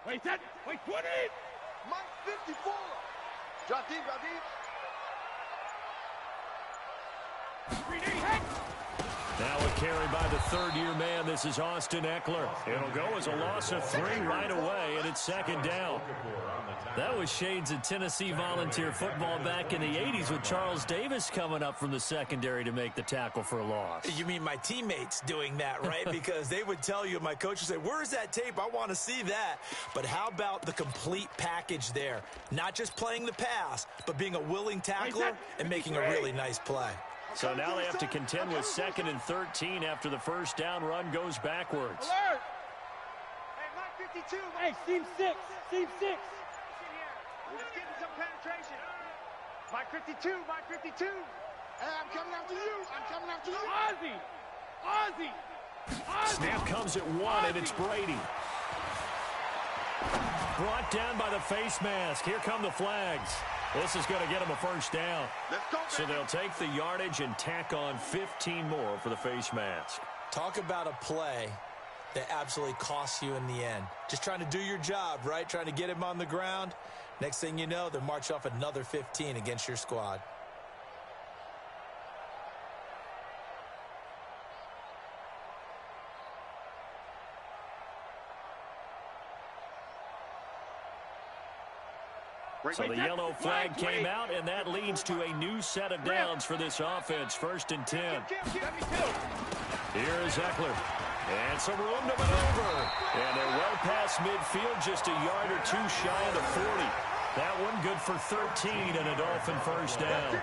Wait, 20! Mike 54! Drop deep, drop deep. Now a carry by the third-year man. This is Austin Eckler. It'll go as a loss of 3 right away, and it's second down. That was shades of Tennessee Volunteer football back in the 80s with Charles Davis coming up from the secondary to make the tackle for a loss. You mean my teammates doing that, right? Because they would tell you, my coach would say, where's that tape? I want to see that. But how about the complete package there? Not just playing the pass, but being a willing tackler and making a really nice play. So now they have to contend with 2nd and 13 after the first down run goes backwards. Alert! Hey, Mike 52. Hey, seam 6. Seam 6. Just getting some penetration. Mike 52. Mike 52. Hey, I'm coming after you. I'm coming after you. Ozzie. Snap comes at 1, and it's Brady. Brought down by the face mask. Here come the flags. This is going to get them a first down. Let's go, baby. So they'll take the yardage and tack on 15 more for the face mask. Talk about a play that absolutely costs you in the end. Just trying to do your job, right? Trying to get him on the ground. Next thing you know, they'll march off another 15 against your squad. So the yellow flag came out, and that leads to a new set of downs for this offense. 1st and 10. Here is Eckler. And some room to maneuver. And they're well past midfield, just a yard or 2 shy of the 40. That one good for 13 and a Dolphin first down.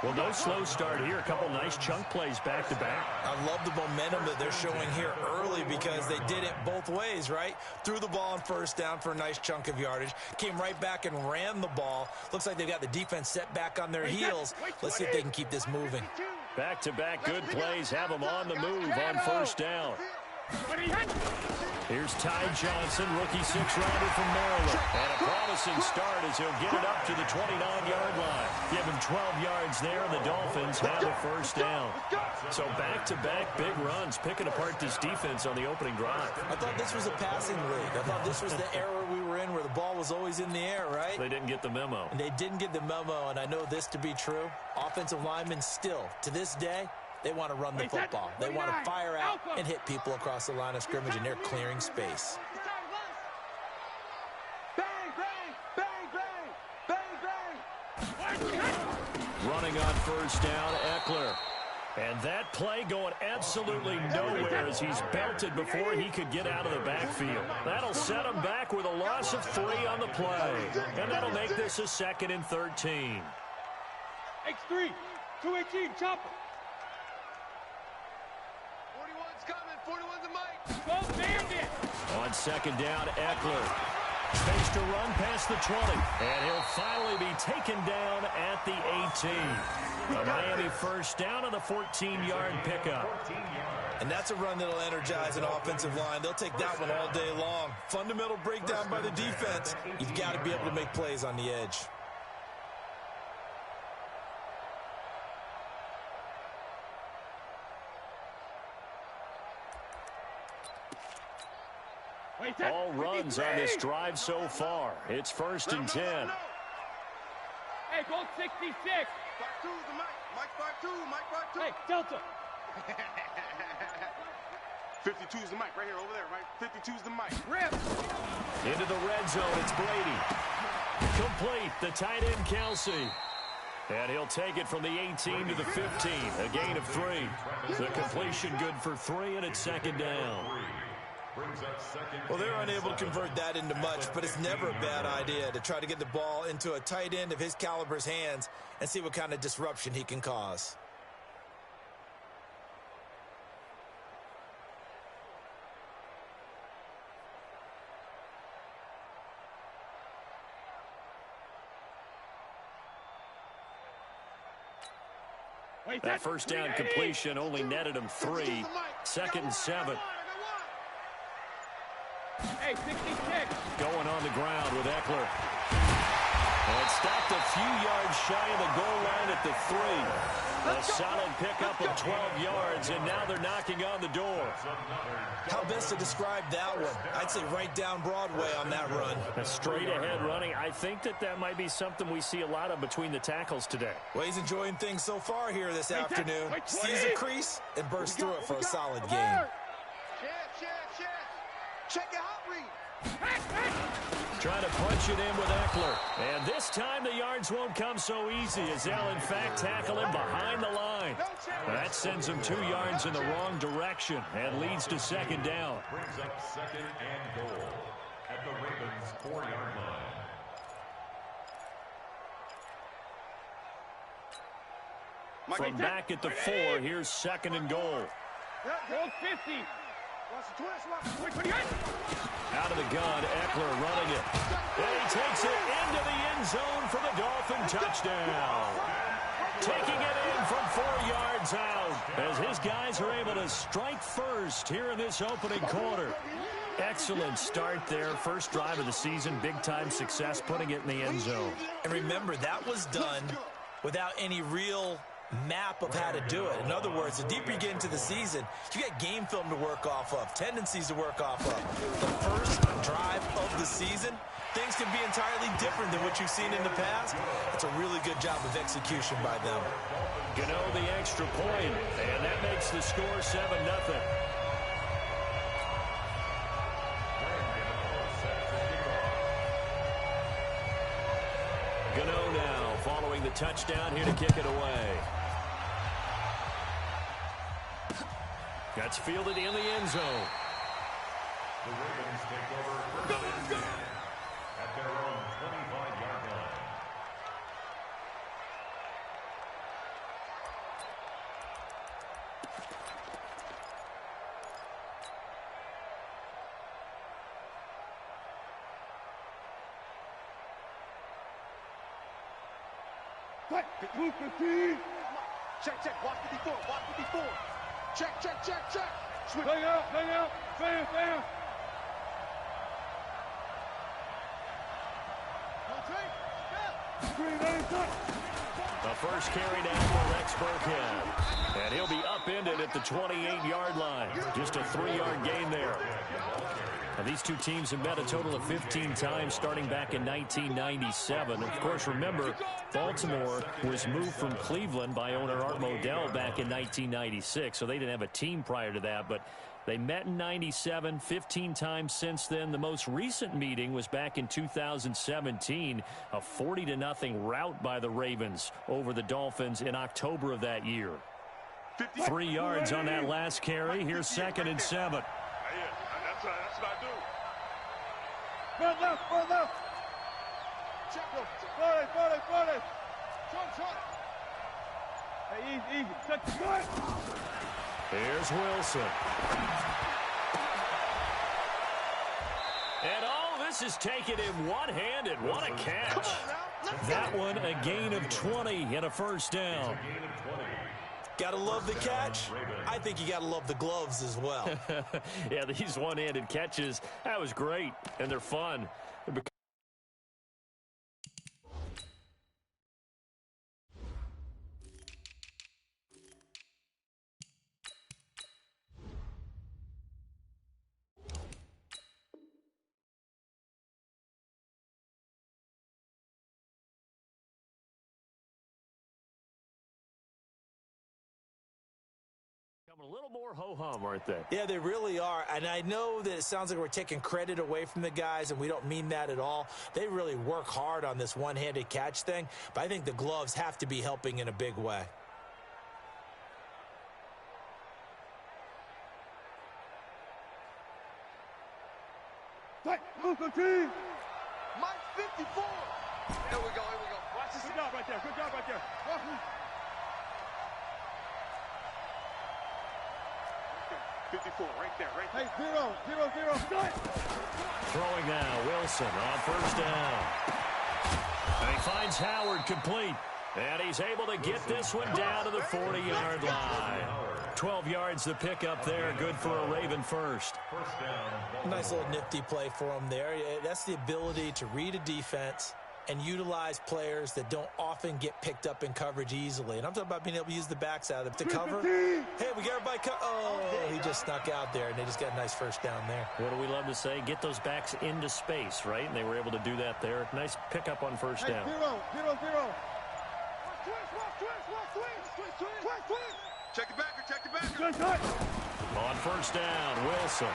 Well, no slow start here. A couple nice chunk plays back-to-back. I love the momentum that they're showing here early because they did it both ways, right? Threw the ball on first down for a nice chunk of yardage. Came right back and ran the ball. Looks like they've got the defense set back on their heels. Let's see if they can keep this moving. Back-to-back good plays have them on the move on first down. Here's Ty Johnson, rookie 6-rounder from Maryland. And a promising start as he'll get it up to the 29-yard line. Give him 12 yards there, and the Dolphins have a first down. So back-to-back big runs, picking apart this defense on the opening drive. I thought this was a passing league. I thought this was the era we were in where the ball was always in the air, right? They didn't get the memo. And they didn't get the memo, and I know this to be true. Offensive linemen still, to this day, they want to run the football. They want to fire out and hit people across the line of scrimmage, and they're clearing space. Bang, bang, bang, bang, bang, bang. Running on first down, Eckler. And that play going absolutely nowhere as he's belted before he could get out of the backfield. That'll set him back with a loss of 3 on the play. And that'll make this a 2nd and 13. X3, 218, chopper. 41's coming. 41's the mic. Go bandit. On second down, Eckler fakes to run past the 20. And he'll finally be taken down at the 18. A Miami first down on the 14-yard pickup. And that's a run that'll energize an offensive line. They'll take that one all day long. Fundamental breakdown by the defense. You've got to be able to make plays on the edge. All runs on this drive so far. It's 1st and 10. Hey, go 66. 5-2's the mic. Mike 5-2. Mike 5-2. Hey, Delta. 52's the mic right here over there, right? 52's the mic. Rip. Into the red zone, it's Brady. Complete, the tight end Kelsey. And he'll take it from the 18 to the 15, a gain of 3. The completion good for 3, and it's 2nd down. Well, they're unable to convert that into much, but it's never a bad idea to try to get the ball into a tight end of his caliber's hands and see what kind of disruption he can cause. That first down completion only netted him 3. 2nd and 7. Hey, 66. Going on the ground with Eckler. And stopped a few yards shy of the goal line at the 3. A solid pickup of 12 yards, and now they're knocking on the door. How best to describe that one? I'd say right down Broadway on that run. A straight-ahead running. I think that might be something we see a lot of between the tackles today. Well, he's enjoying things so far here this afternoon. Sees a crease and bursts through it for a solid gain. Check it out, Reed. Trying to punch it in with Eckler. And this time the yards won't come so easy as they'll, in fact, tackle him behind the line. That sends him 2 yards in the wrong direction and leads to second down. Brings up second and goal at the Ravens' 4-yard line. From back at the 4, here's second and goal. Goal 50. Out of the gun, Eckler running it. And he takes it into the end zone for the Dolphin touchdown. Taking it in from 4 yards out as his guys are able to strike first here in this opening quarter. Excellent start there. First drive of the season. Big-time success putting it in the end zone. And remember, that was done without any real map of how to do it. In other words, the deeper you get into the season, you got game film to work off of, tendencies to work off of. The first drive of the season, things can be entirely different than what you've seen in the past. It's a really good job of execution by them. Gano the extra point, and that makes the score 7-0. Gano now following the touchdown here to kick it away. That's fielded in the end zone. The Ravens take over first and 10 at their own 25-yard line. Check, watch 54. Check. Bang out, bam. The first carry down for Rex Burkhead. And he'll be upended at the 28-yard line. Just a 3-yard gain there. Now, these two teams have met a total of 15 times starting back in 1997. Of course, remember, Baltimore was moved from Cleveland by owner Art Modell back in 1996, so they didn't have a team prior to that, but they met in 97, 15 times since then. The most recent meeting was back in 2017, a 40-0 rout by the Ravens over the Dolphins in October of that year. 3 yards on that last carry. Here's second and 7. That's what I do. Front left. Check him. 40. Short. Hey, easy. Check the front. Here's Wilson. And this is taken him one-handed. What a catch. That one, a gain of 20 and a first down. Gotta love the catch. I think you gotta love the gloves as well. Yeah, these one-handed catches, that was great, and they're fun. A little more ho-hum, aren't they? Yeah, they really are. And I know that it sounds like we're taking credit away from the guys, and we don't mean that at all. They really work hard on this one-handed catch thing, but I think the gloves have to be helping in a big way. Move the team. Mike 54. Here we go. Watch this. Good job right there. 54, right there. Hey, 0. Throwing now, Wilson on first down. And he finds Howard complete. And he's able to get this one down to the 40-yard line. 12 yards to pick up there. Good for a Raven first. Nice little nifty play for him there. That's the ability to read a defense, and utilize players that don't often get picked up in coverage easily. And I'm talking about being able to use the backside of the cover. Hey, we got everybody oh, he just snuck out there, and they just got a nice first down there. What do we love to say? Get those backs into space, right? And they were able to do that there. Nice pickup on first down. 0-0-0. Check the backer, check the backer. On first down, Wilson.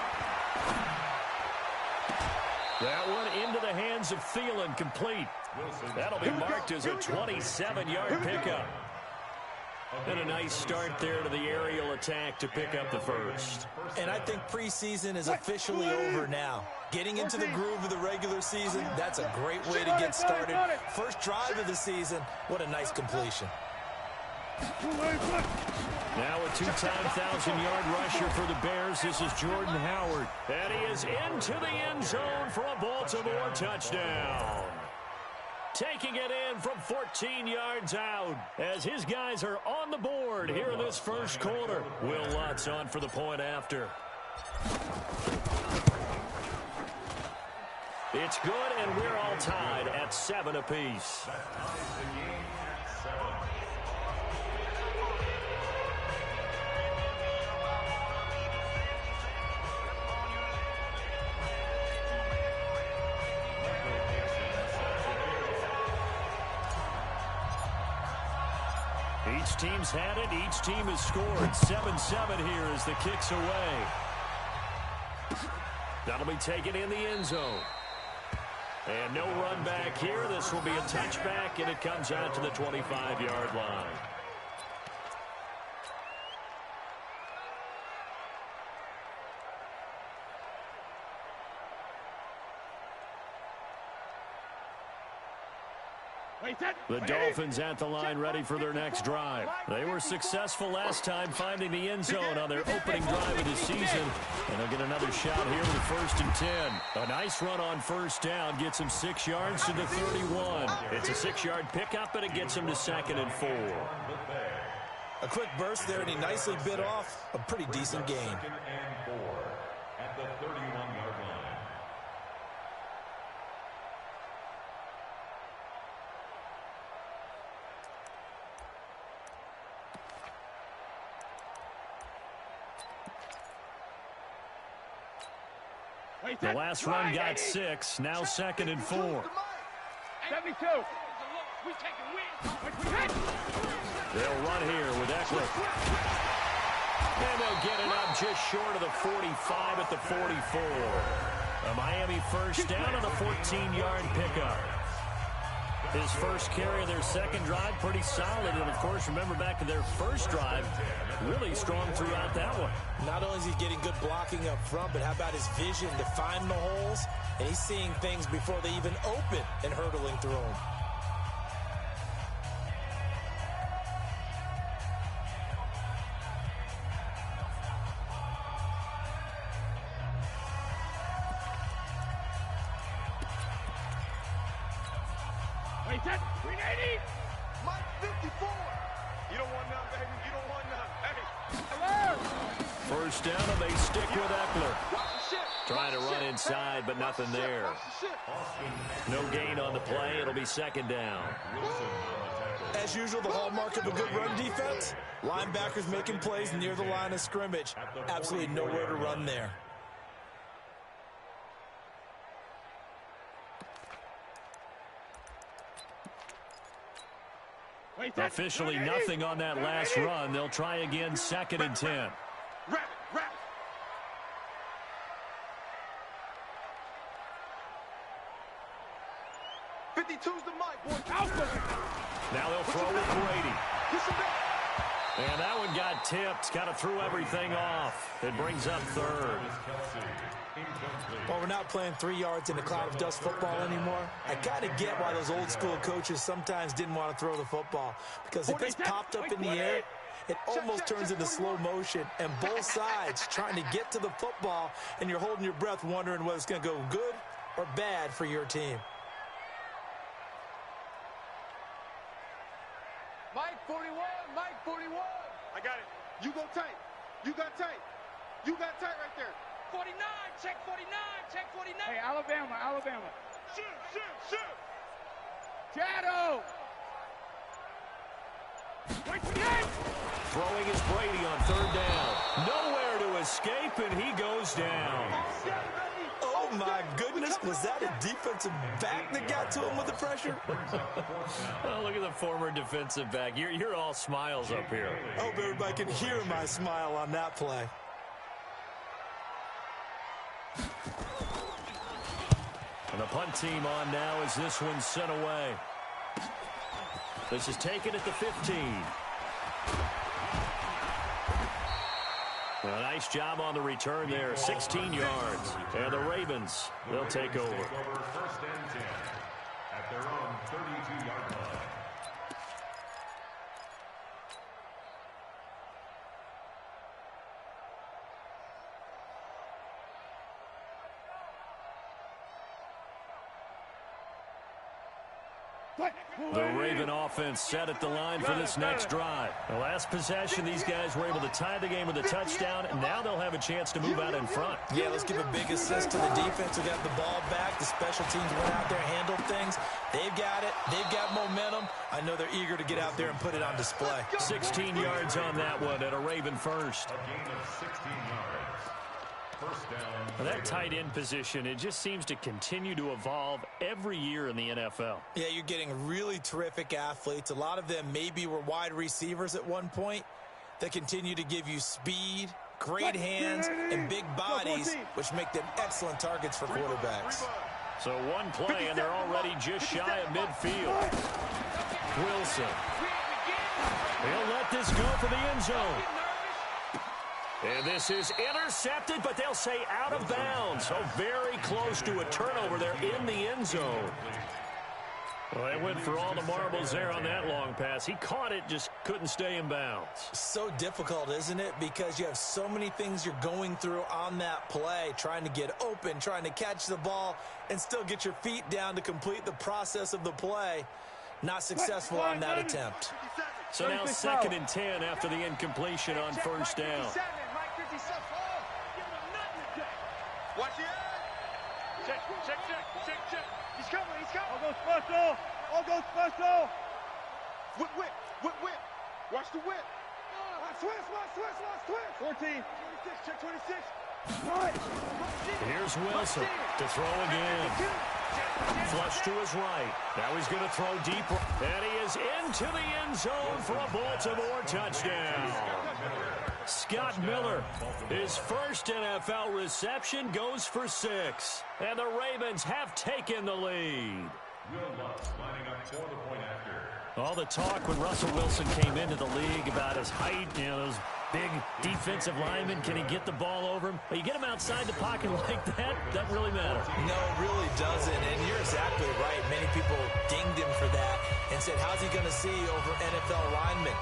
That one into the hands of Thielen, complete. That'll be marked as a 27-yard pickup. And a nice start there to the aerial attack to pick up the first. And I think preseason is officially over now. Getting into the groove of the regular season, that's a great way to get started. First drive of the season, what a nice completion. Now a two-time 1,000-yard rusher for the Bears. This is Jordan Howard. And he is into the end zone for a Baltimore touchdown. Taking it in from 14 yards out as his guys are on the board here in this first quarter. Will Lutz on for the point after. It's good, and we're all tied at 7 apiece. Each team's had it. Each team has scored. 7-7 here as the kick's away. That'll be taken in the end zone. And no run back here. This will be a touchback, and it comes out to the 25-yard line. The Dolphins at the line ready for their next drive. They were successful last time finding the end zone on their opening drive of the season. And they'll get another shot here with 1st and 10. A nice run on first down gets them 6 yards to the 31. It's a 6-yard pickup, and it gets them to 2nd and 4. A quick burst there, and he nicely bit off a pretty decent gain. 2nd and 4 at the 31-yard line. The last run got 6. Now 2nd and 4. 72. They'll run here with Eckler. And they'll get it up just short of the 45 at the 44. A Miami first down on a 14-yard pickup. His first carry of their second drive, pretty solid. And, of course, remember back to their first drive, really strong throughout that one. Not only is he getting good blocking up front, but how about his vision to find the holes? And he's seeing things before they even open and hurtling through them. Mike 54. You don't want none, baby. You don't want none. Hey. First down, and they stick with Eckler. Trying to run inside, but nothing there. No gain on the play. It'll be 2nd down. As usual, the hallmark of a good run defense, linebackers making plays near the line of scrimmage. Absolutely nowhere to run there. Officially nothing on that last run. They'll try again, 2nd and 10. Wrap it, wrap it. 52's the mic, boy. Now they'll throw with Brady. And that one got tipped. Kind of threw everything off. It brings up 3rd. Well, we're not playing 3 yards in a cloud of dust football anymore. I kind of get why those old school coaches sometimes didn't want to throw the football. Because if it's popped up in the air, it almost turns into slow motion. And both sides trying to get to the football, and you're holding your breath wondering whether it's going to go good or bad for your team. Mike 41, Mike 41. I got it. You go tight. You got tight. You got tight right there. 49, check 49, check 49. Hey, Alabama. Shoot, shoot, shoot. Shadow! Throwing is Brady on third down. Nowhere to escape, and he goes down. Oh, my goodness. Was that a defensive back that got to him with the pressure? Oh, look at the former defensive back. You're all smiles up here. I hope everybody can hear my smile on that play. And the punt team on now as this one's sent away. This is taken at the 15. A nice job on the return there, 16 yards. And the Ravens, they'll take over. First and 10 at their own 32-yard line. The Raven offense set at the line for this next drive. The last possession, these guys were able to tie the game with a touchdown, and now they'll have a chance to move out in front. Yeah, let's give a big assist to the defense who got the ball back. The special teams went out there, handled things. They've got it. They've got momentum. I know they're eager to get out there and put it on display. 16 yards on that one at a Raven first. A gain of 16 yards. First down. That tight end position, it just seems to continue to evolve every year in the NFL. Yeah, you're getting really terrific athletes. A lot of them maybe were wide receivers at one point that continue to give you speed, great hands, and big bodies, which make them excellent targets for quarterbacks. So one play, and they're already just shy of midfield. Wilson. He'll let this go for the end zone. And this is intercepted, but they'll say out of bounds. So very close to a turnover there in the end zone. Well, they went for all the marbles there on that long pass. He caught it, just couldn't stay in bounds. So difficult, isn't it? Because you have so many things you're going through on that play, trying to get open, trying to catch the ball, and still get your feet down to complete the process of the play. Not successful on that attempt. So now 2nd and 10 after the incompletion on first down. Watch it. Check. He's coming. All goes special. Whip. Watch the whip. Twist. 14. 26, check 26. Here's Wilson to throw again. Flush to his right. Now he's going to throw deep. And he is into the end zone for a Baltimore touchdown. Scott Miller, his first NFL reception, goes for 6. And the Ravens have taken the lead. Lining up for the point after. All the talk when Russell Wilson came into the league about his height, those big defensive linemen, can he get the ball over him? But you get him outside the pocket like that, doesn't really matter. No, it really doesn't, and you're exactly right. Many people dinged him for that and said, how's he going to see over NFL linemen?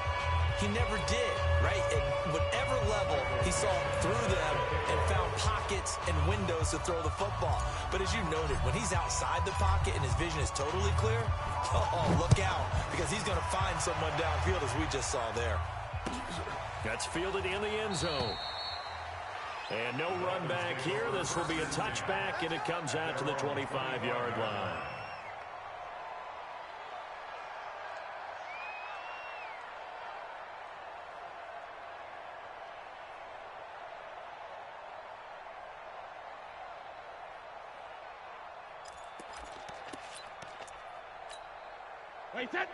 He never did, right? At whatever level, he saw through them and found pockets and windows to throw the football. But as you noted, when he's outside the pocket and his vision is totally clear, oh, look out, because he's going to find someone downfield, as we just saw there. That's fielded in the end zone. And no run back here. This will be a touchback, and it comes out to the 25-yard line.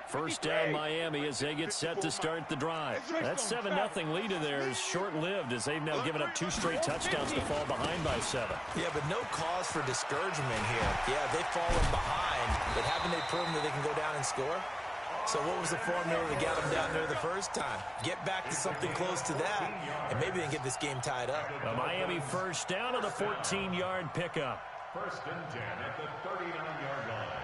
First down Miami as they get set to start the drive. That 7-0 lead of theirs short-lived as they've now given up 2 straight touchdowns to fall behind by 7. Yeah, but no cause for discouragement here. Yeah, they've fallen behind, but haven't they proven that they can go down and score? So what was the formula that got them down there the first time? Get back to something close to that, and maybe they can get this game tied up. A Miami first down on the 14-yard pickup. First and 10 at the 39-yard line.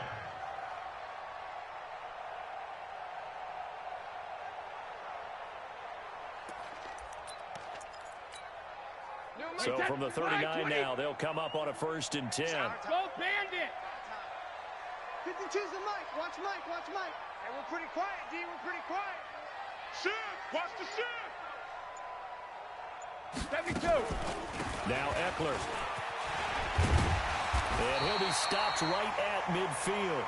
So from the 39 now, they'll come up on a first and 10. Go Bandit! 52's the Mike. Watch Mike. Hey, we're pretty quiet, D. We're pretty quiet. Shift. Watch the shift. 72. Now Eckler. And he'll be stopped right at midfield.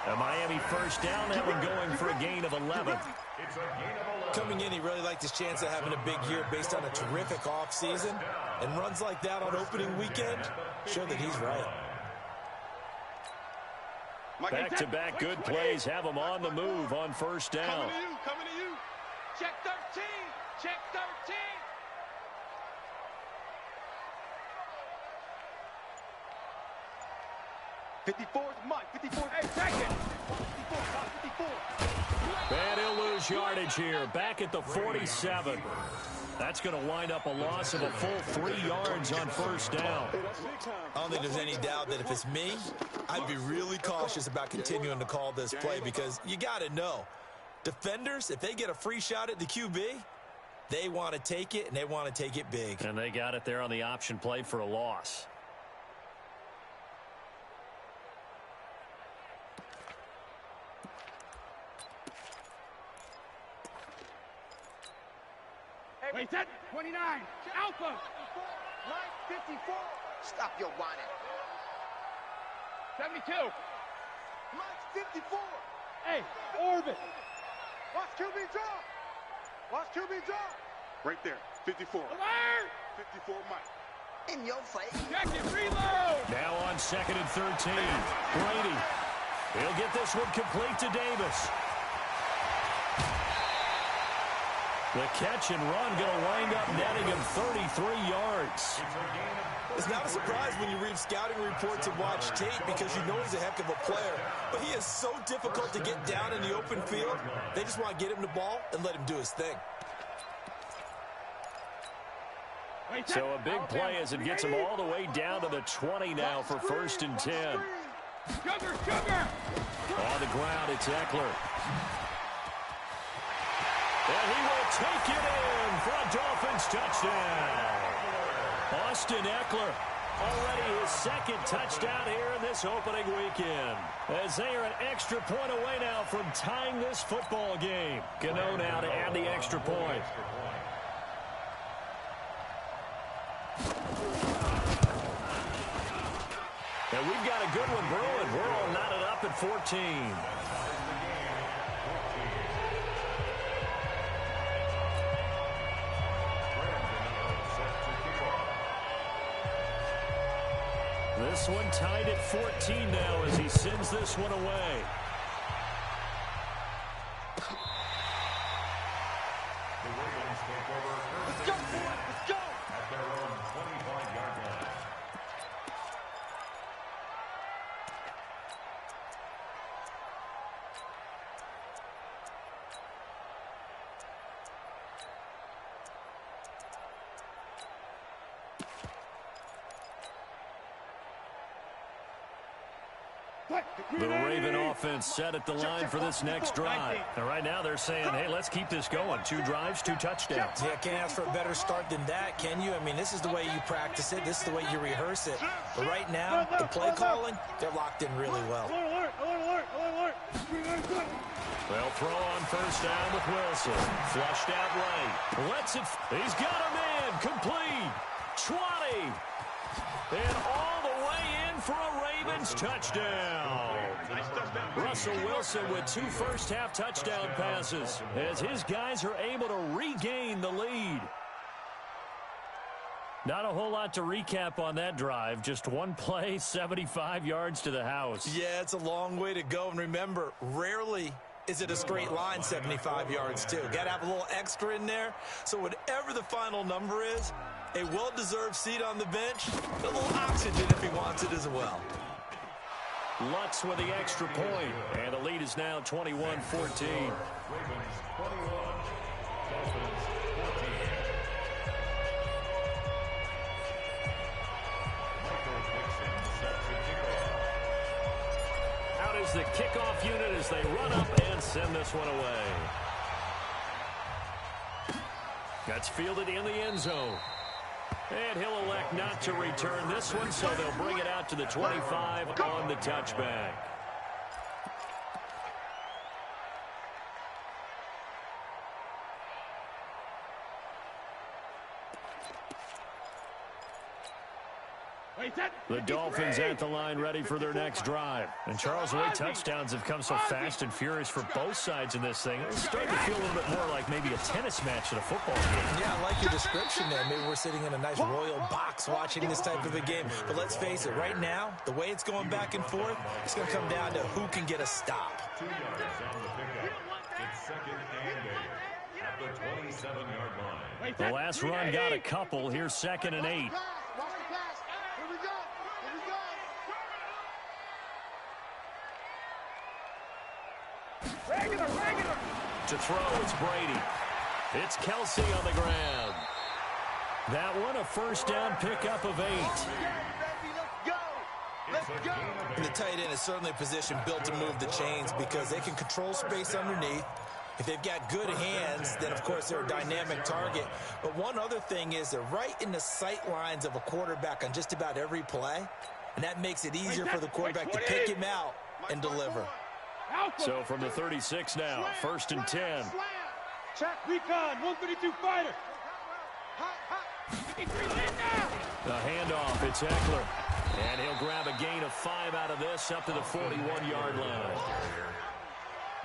A Miami first down, that one going for a gain of 11. It's a gain of 11. Coming in, he really liked his chance of having a big year based on a terrific offseason. And runs like that on opening weekend show that he's right. Back-to-back good plays have him on the move on first down. Coming to you. Check 13. Check 13. Mike. 54. Hey, second. 54. And he'll lose yardage here. Back at the 47. That's going to wind up a loss of a full 3 yards on first down. I don't think there's any doubt that if it's me, I'd be really cautious about continuing to call this play because you got to know, defenders, if they get a free shot at the QB, they want to take it, and they want to take it big. And they got it there on the option play for a loss. Wait, set. 29. Alpha. Mike, 54. Stop your whining. 72. Mike, 54. Hey, orbit. Watch QB draw. Right there, 54. Alert. 54, Mike. In your face. Check it. Reload. Now on 2nd and 13. Brady. He'll get this one complete to Davis. The catch and run going to wind up netting him 33 yards. It's not a surprise when you read scouting reports and watch tape because you know he's a heck of a player. But he is so difficult to get down in the open field. They just want to get him the ball and let him do his thing. So a big play as it gets him all the way down to the 20 now for 1st and 10. Sugar. On the ground, it's Eckler. And he will take it in for a Dolphins touchdown. Austin Eckler, already his 2nd touchdown here in this opening weekend. As they are an extra point away now from tying this football game. Gano now to add the extra point. And we've got a good one brewing. We're all knotted up at 14. This one tied at 14 now as he sends this one away. The Ravens take over first and 10 at their own 25-yard line. The Raven offense set at the line for this next drive. And right now they're saying, hey, let's keep this going. 2 drives, 2 touchdowns. Yeah, can't ask for a better start than that, can you? I mean, this is the way you practice it. This is the way you rehearse it. But right now, the play calling, they're locked in really well. They'll throw on first down with Wilson. Flushed out right. Lets it. He's got him in. Complete. 20. And all the way in for a Ravens touchdown. Russell Wilson with 2 first-half touchdown passes as his guys are able to regain the lead. Not a whole lot to recap on that drive. Just one play, 75 yards to the house. Yeah, it's a long way to go. And remember, rarely is it a straight line 75 yards, too. Got to have a little extra in there. So whatever the final number is, a well-deserved seat on the bench, a little oxygen if he wants it as well. Lutz with the extra point, and the lead is now 21-14. Ravens 21, Dolphins 14. Michael Dixon set to kick off. Out is the kickoff unit as they run up and send this one away. That's fielded in the end zone. And he'll elect not to return this one, so they'll bring it out to the 25 on the touchback. The Dolphins at the line ready for their next drive. And Charles, the way touchdowns have come so fast and furious for both sides in this thing, it's starting to feel a little bit more like maybe a tennis match at a football game. Yeah, I like your description there. Maybe we're sitting in a nice royal box watching this type of a game. But let's face it, right now, the way it's going back and forth, it's going to come down to who can get a stop. 2 yards on the pickup. It's 2nd and 8 at the 27-yard line. The last run got a couple. Here's 2nd and 8. To throw, it's Brady. It's Kelsey on the ground. That one, a first down pickup of 8. And the tight end is certainly a position built to move the chains because they can control space underneath. If they've got good hands, then, of course, they're a dynamic target. But one other thing is they're right in the sight lines of a quarterback on just about every play, and that makes it easier for the quarterback to pick him out and deliver. So from the 36 now, 1st and 10. Check, recon, 132 fighter. The handoff, it's Eckler. And he'll grab a gain of 5 out of this up to the 41-yard line.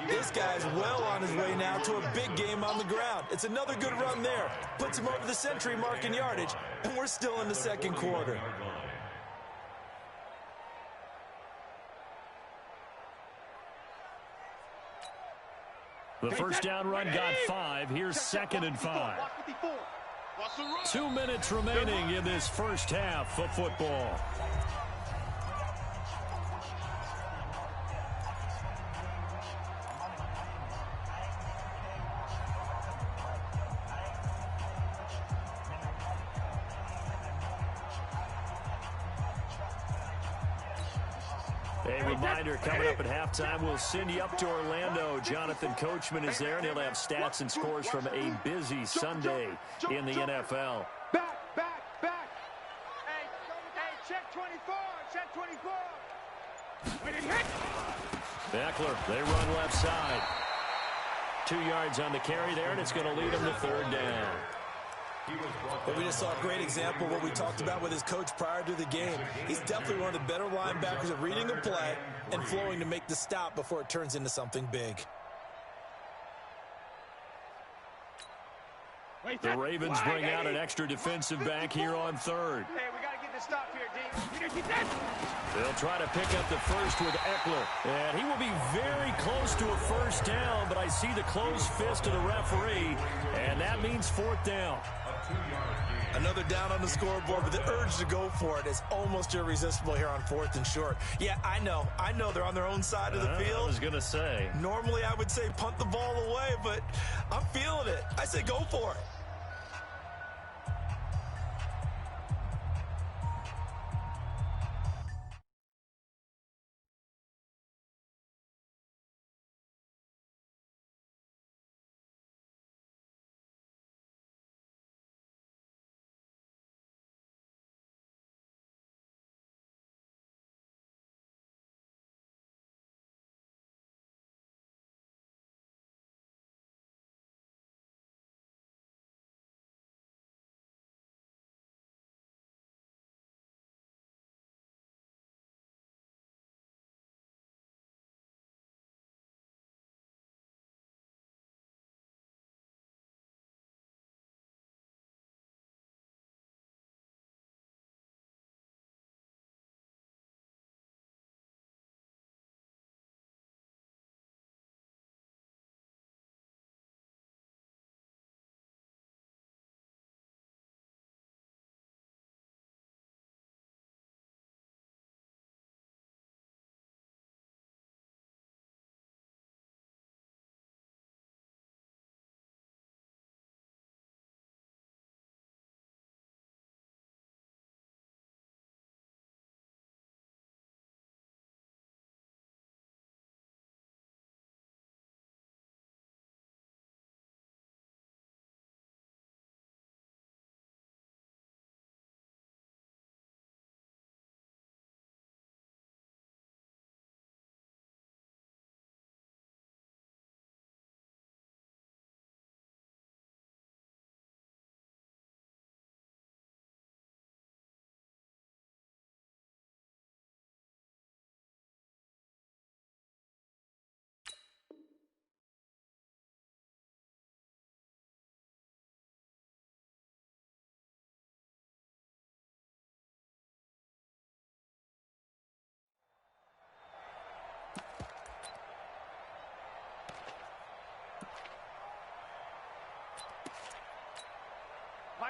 This guy's well on his way now to a big game on the ground. It's another good run there. Puts him over the century mark in yardage, and we're still in the 2nd quarter. The first down run got 5. Here's 2nd and 5. 2 minutes remaining in this first half of football. A reminder, coming up at halftime, we'll send you up to Orlando. Jonathan Coachman is there, and he'll have stats and scores from a busy Sunday in the NFL. Back. Hey, check 24, check 24. Eckler, they run left side. 2 yards on the carry there, and it's going to lead them to 3rd down. But we just saw a great example of what we talked about with his coach prior to the game. He's definitely one of the better linebackers at reading a play and flowing to make the stop before it turns into something big. The Ravens bring out an extra defensive back here on 3rd. Hey, we got to get the stop here, D. They'll try to pick up the first with Eckler. And he will be very close to a first down, but I see the closed fist of the referee, and that means 4th down. Another down on the scoreboard, but the urge to go for it is almost irresistible here on 4th and short. Yeah, I know they're on their own side of the field. I was going to say. Normally I would say punt the ball away, but I'm feeling it. I say go for it.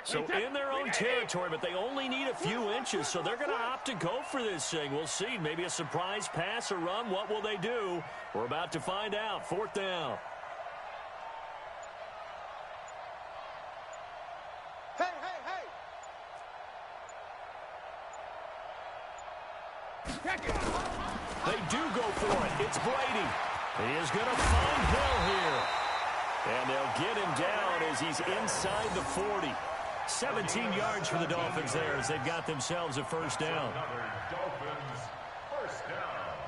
So in their own territory, but they only need a few inches, so they're going to opt to go for this thing. We'll see. Maybe a surprise pass or run. What will they do? We're about to find out. 4th down. Hey, hey, hey! They do go for it. It's Brady. He is going to find Hill here. And they'll get him down as he's inside the 40. 17 yards for the Dolphins there as they've got themselves a 1st down.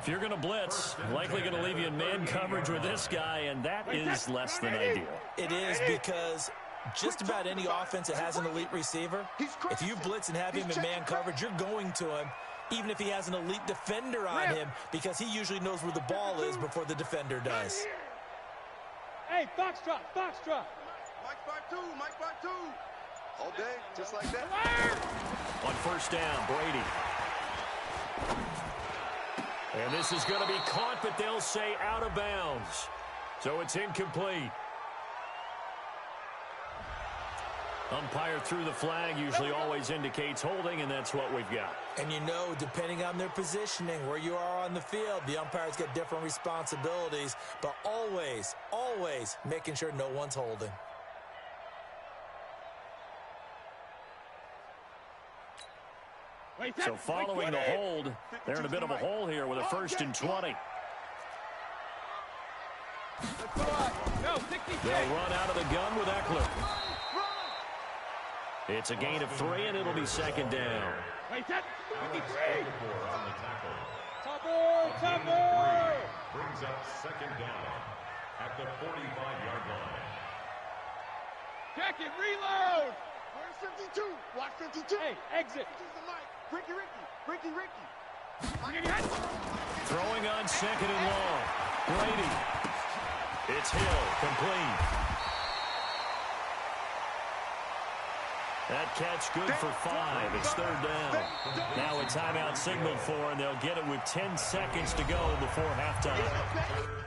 If you're going to blitz, likely going to leave you in man coverage with this guy, and that is less than ideal. It is, because just about any offense that has an elite receiver, if you blitz and have him in man coverage, you're going to him, even if he has an elite defender on him, because he usually knows where the ball is before the defender does. Hey, Foxtrot, Foxtrot. Mike 5-2, Mike 5-2. All day, just like that. On 1st down, Brady. And this is going to be caught, but they'll say out of bounds. So it's incomplete. Umpire threw the flag, usually always indicates holding, and that's what we've got. And you know, depending on their positioning, where you are on the field, the umpires get different responsibilities, but always, always making sure no one's holding. So following the hold, they're in a bit of a hole here with a 1st and 20. They'll run out of the gun with Eckler. It's a gain of 3, and it'll be 2nd down. Brings up 2nd down at the 45-yard line. Check it, reload. Where's 52? Watch 52. Hey, exit. Ricky, Ricky. Throwing on 2nd and long. Brady. It's Hill, complete. That catch good for 5. It's 3rd down. Now a timeout signaled for, and they'll get it with 10 seconds to go before halftime.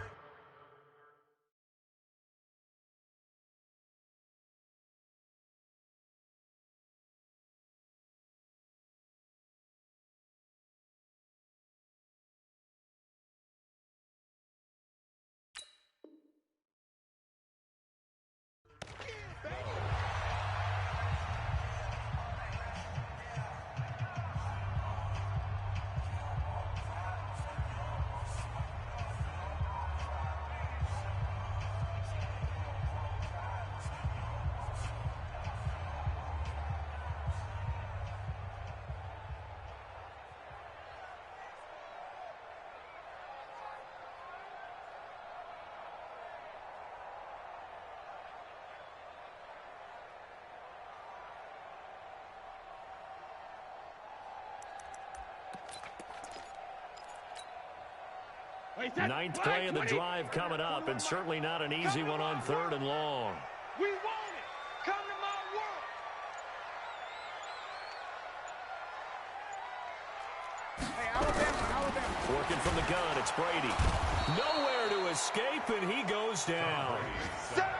Ninth play of the drive coming up, and certainly not an easy one on 3rd and long. We want it. Come to my world. Hey, Alabama. Working from the gun, it's Brady. Nowhere to escape, and he goes down. Got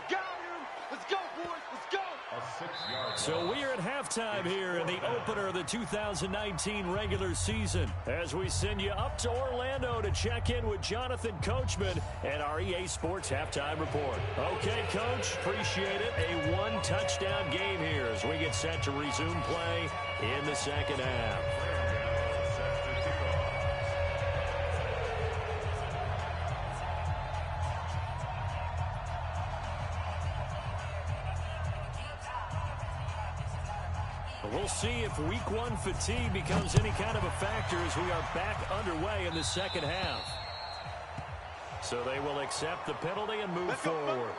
him. Let's go, boys. Let's go. So we are at halftime here in the opener of the 2019 regular season as we send you up to Orlando to check in with Jonathan Coachman and our EA Sports Halftime Report. Okay, Coach, appreciate it. A 1-touchdown game here as we get set to resume play in the 2nd half. We'll see if week 1 fatigue becomes any kind of a factor as we are back underway in the 2nd half. So they will accept the penalty and move forward.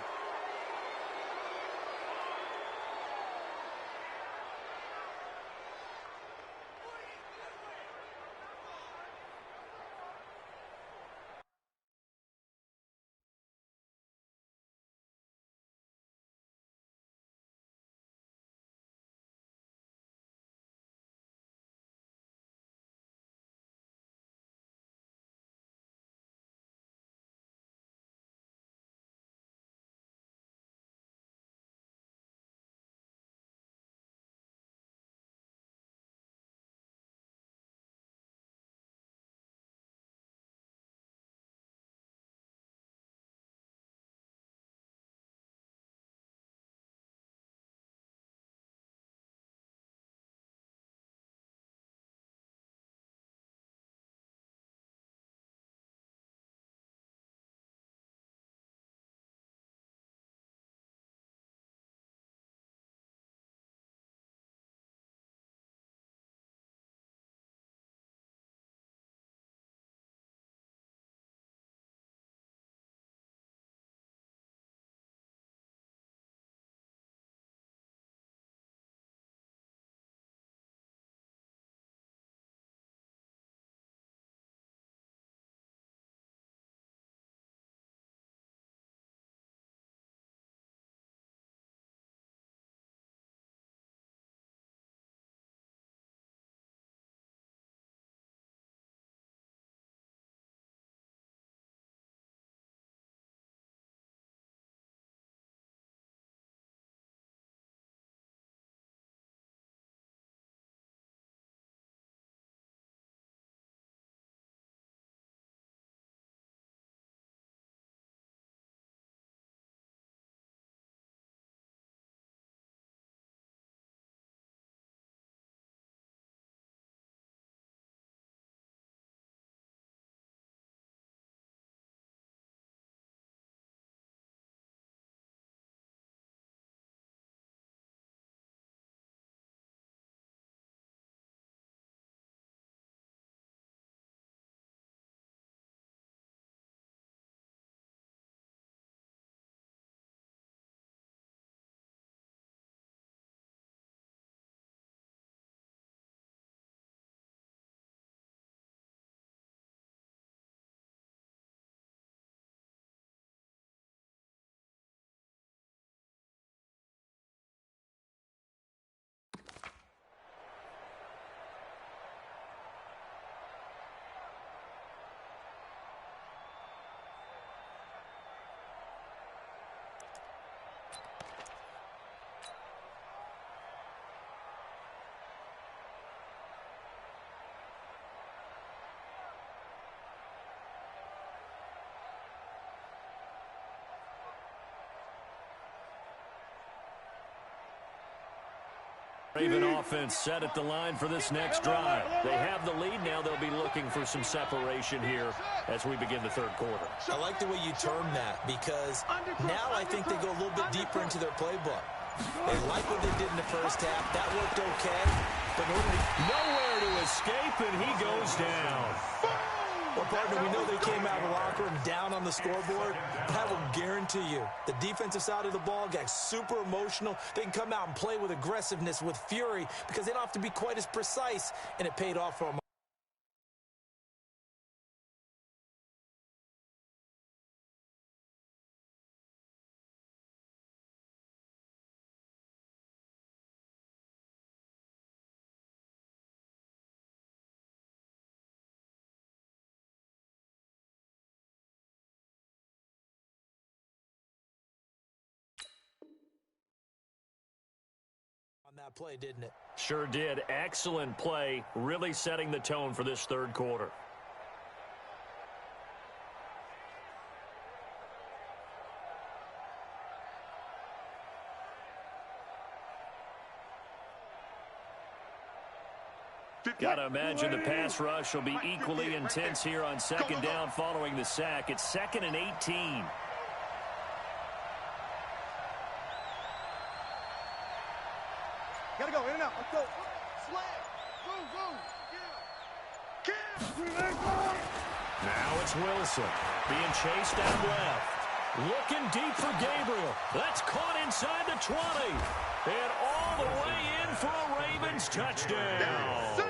Raven offense set at the line for this next drive. They have the lead now. They'll be looking for some separation here as we begin the third quarter. I like the way you term that because now I think they go a little bit deeper into their playbook. They like what they did in the first half. That worked okay. But nowhere to escape, and he goes down. Well, partner, we know they came out of the locker room down on the scoreboard. But I will guarantee you, the defensive side of the ball got super emotional. They can come out and play with aggressiveness, with fury, because they don't have to be quite as precise, and it paid off for them. That play, didn't it? Sure did. Excellent play, really setting the tone for this third quarter. Got to imagine the pass rush will be equally intense here on second down following the sack. It's 2nd and 18. Gotta go, in and out. Let's go. Slam. Now it's Wilson being chased out left. Looking deep for Gabriel. That's caught inside the 20. And all the way in for a Ravens touchdown.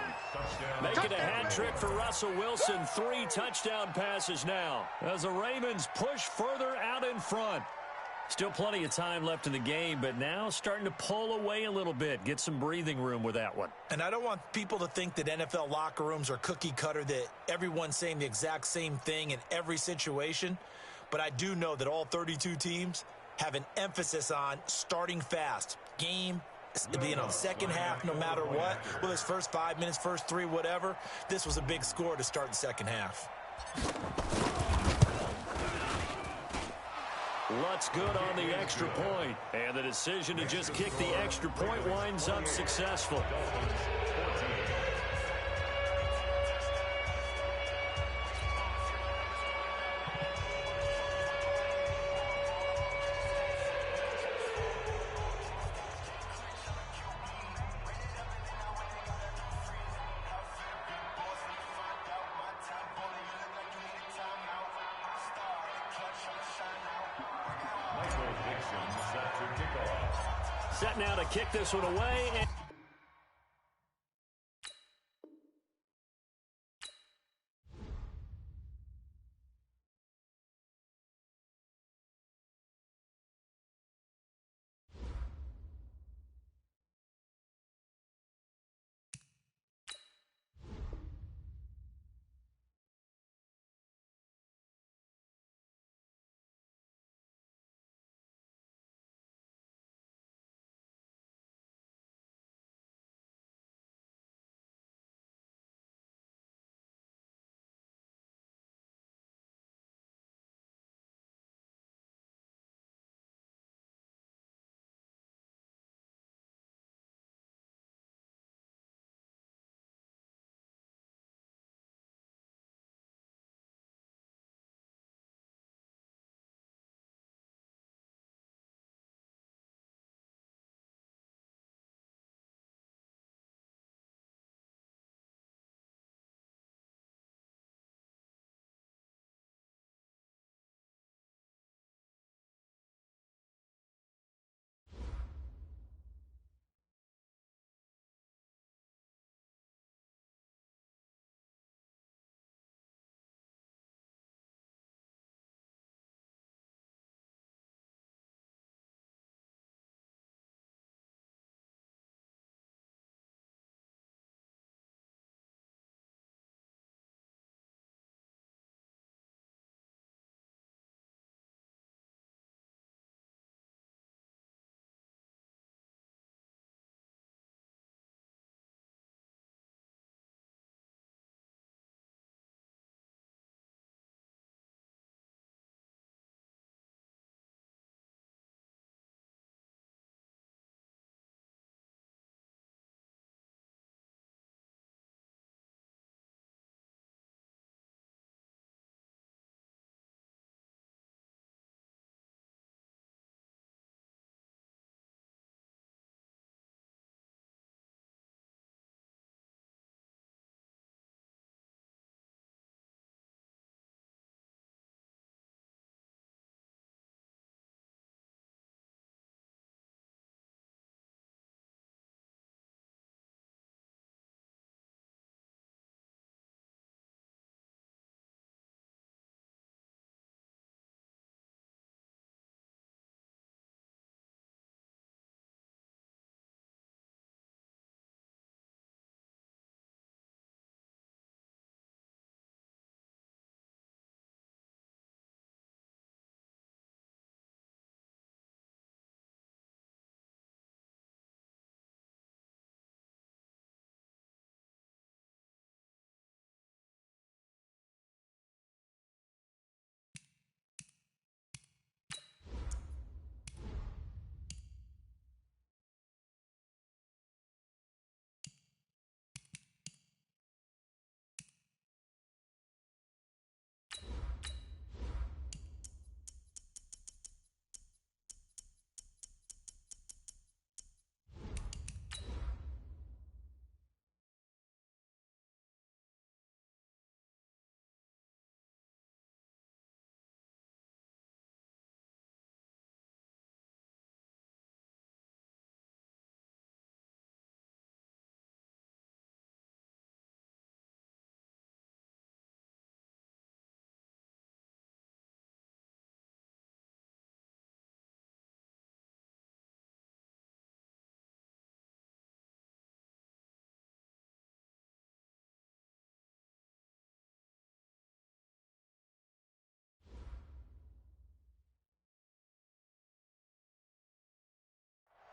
Making a hat trick for Russell Wilson. 3 touchdown passes now as the Ravens push further out in front. Still plenty of time left in the game, but now starting to pull away a little bit. Get some breathing room with that one. And I don't want people to think that NFL locker rooms are cookie cutter, that everyone's saying the exact same thing in every situation. But I do know that all 32 teams have an emphasis on starting fast. Game, second half, no matter what. Whether it's first 5 minutes, first 3, whatever. This was a big score to start the second half. Lutz good on the extra point, and the decision to just kick the extra point winds up successful. Set now to kick this one away.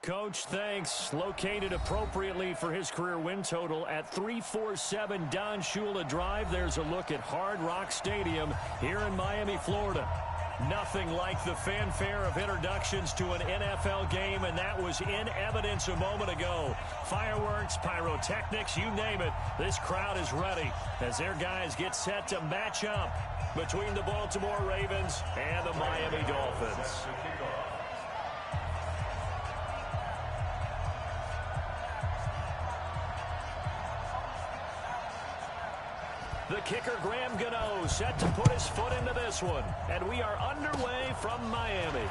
Coach, thanks. Located appropriately for his career win total at 347 Don Shula Drive. There's a look at Hard Rock Stadium here in Miami, Florida. Nothing like the fanfare of introductions to an NFL game, and that was in evidence a moment ago. Fireworks, pyrotechnics, you name it. This crowd is ready as their guys get set to match up between the Baltimore Ravens and the Miami Dolphins. The kicker, Graham Gano, set to put his foot into this one. And we are underway from Miami.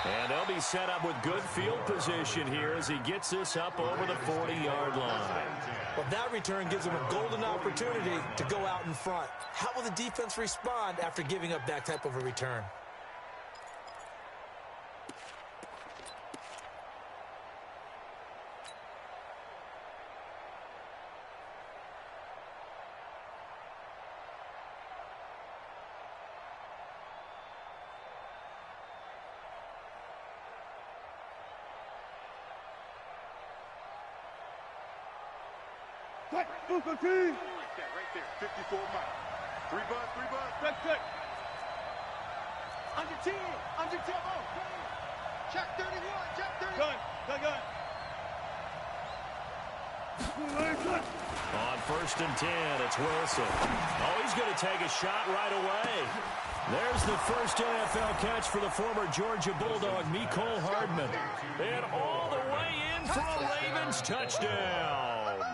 And they'll be set up with good field position here as he gets this up over the 40-yard line. Well, that return gives him a golden opportunity to go out in front. How will the defense respond after giving up that type of a return? Right there, 54 miles. Three bud. Good. Under 10. Oh, check 31. Gun. On 1st and 10, it's Wilson. Oh, he's going to take a shot right away. There's the first NFL catch for the former Georgia Bulldog, Mecole Hardman. And all the way in for a Ravens touchdown.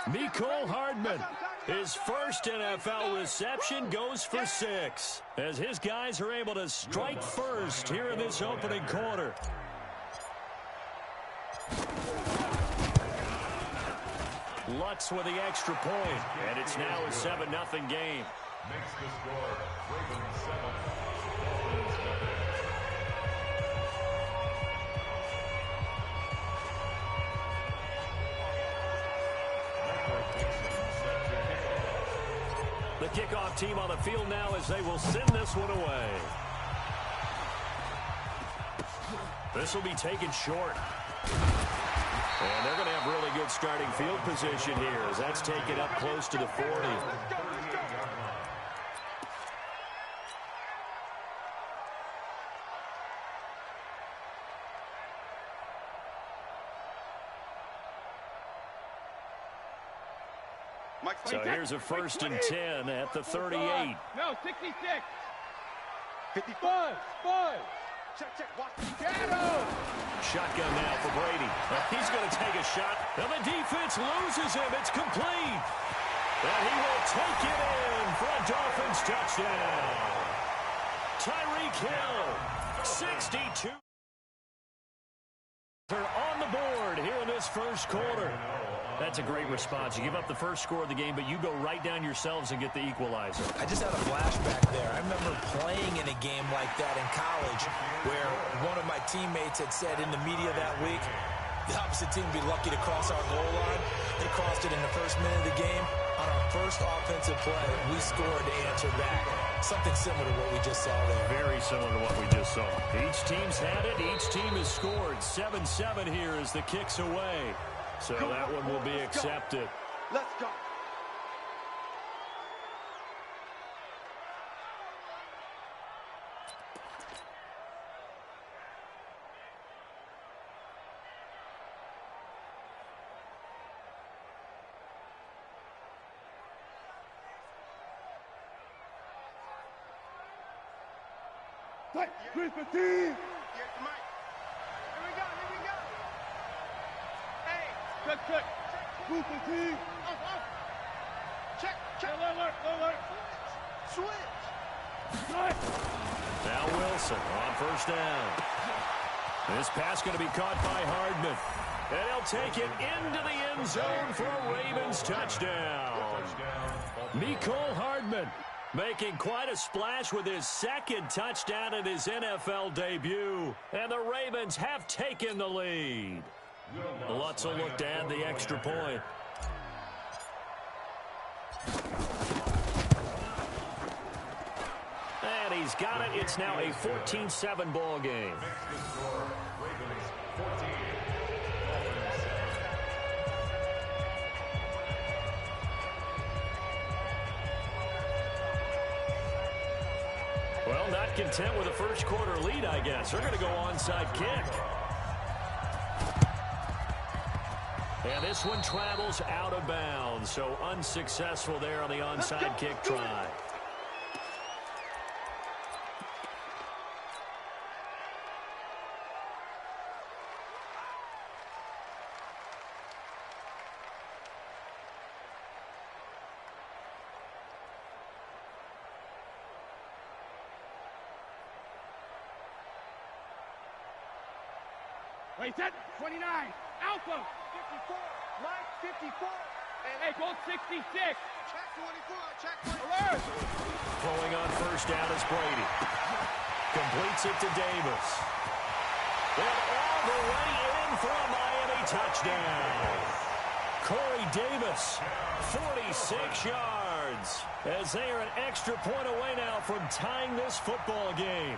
Mecole Hardman, his first NFL reception, goes for 6 as his guys are able to strike first here in this opening quarter. Lutz with the extra point, and it's now a 7-0 game. Makes the score Ravens 7, Dolphins 0. The kickoff team on the field now as they will send this one away. This will be taken short. And they're going to have really good starting field position here as that's taken up close to the 40. So here's a 1st and 10 at the 38. No, 66. 55. Check. Watch. Shotgun now for Brady. He's going to take a shot. And the defense loses him. It's complete. And he will take it in for a Dolphins touchdown. Tyreek Hill, 62. On the board here in this first quarter. That's a great response. You give up the first score of the game, but you go right down yourselves and get the equalizer. I just had a flashback there. I remember playing in a game like that in college where one of my teammates had said in the media that week, the opposite team would be lucky to cross our goal line. They crossed it in the first minute of the game. On our first offensive play, we scored to answer back. Something similar to what we just saw there. Very similar to what we just saw. Each team's had it. Each team has scored. 7-7 here as the kick's away. So that one will be accepted. Let's go. Chris Petit. Here's Mike. Here we go. Hey. Check. Chris Petit. Check. Alert. Switch. Now Wilson on 1st down. This pass going to be caught by Hardman. And he'll take it into the end zone for a Ravens touchdown. Mecole Hardman making quite a splash with his second touchdown in his NFL debut. And the Ravens have taken the lead. Lutz will look to add the extra point. And he's got it. It's now a 14-7 ball game. Ravens 14. Well, not content with a first quarter lead, I guess. They're going to go onside kick. And this one travels out of bounds, so unsuccessful there on the onside kick try. Wait, set. 29. Alpha. 54. Mike, 54. Hey, goal 66. Check 24. Check 24. Alert. Throwing on first down is Brady. Completes it to Davis. And all the way in for a Miami touchdown. Corey Davis, 46 yards. As they are an extra point away now from tying this football game.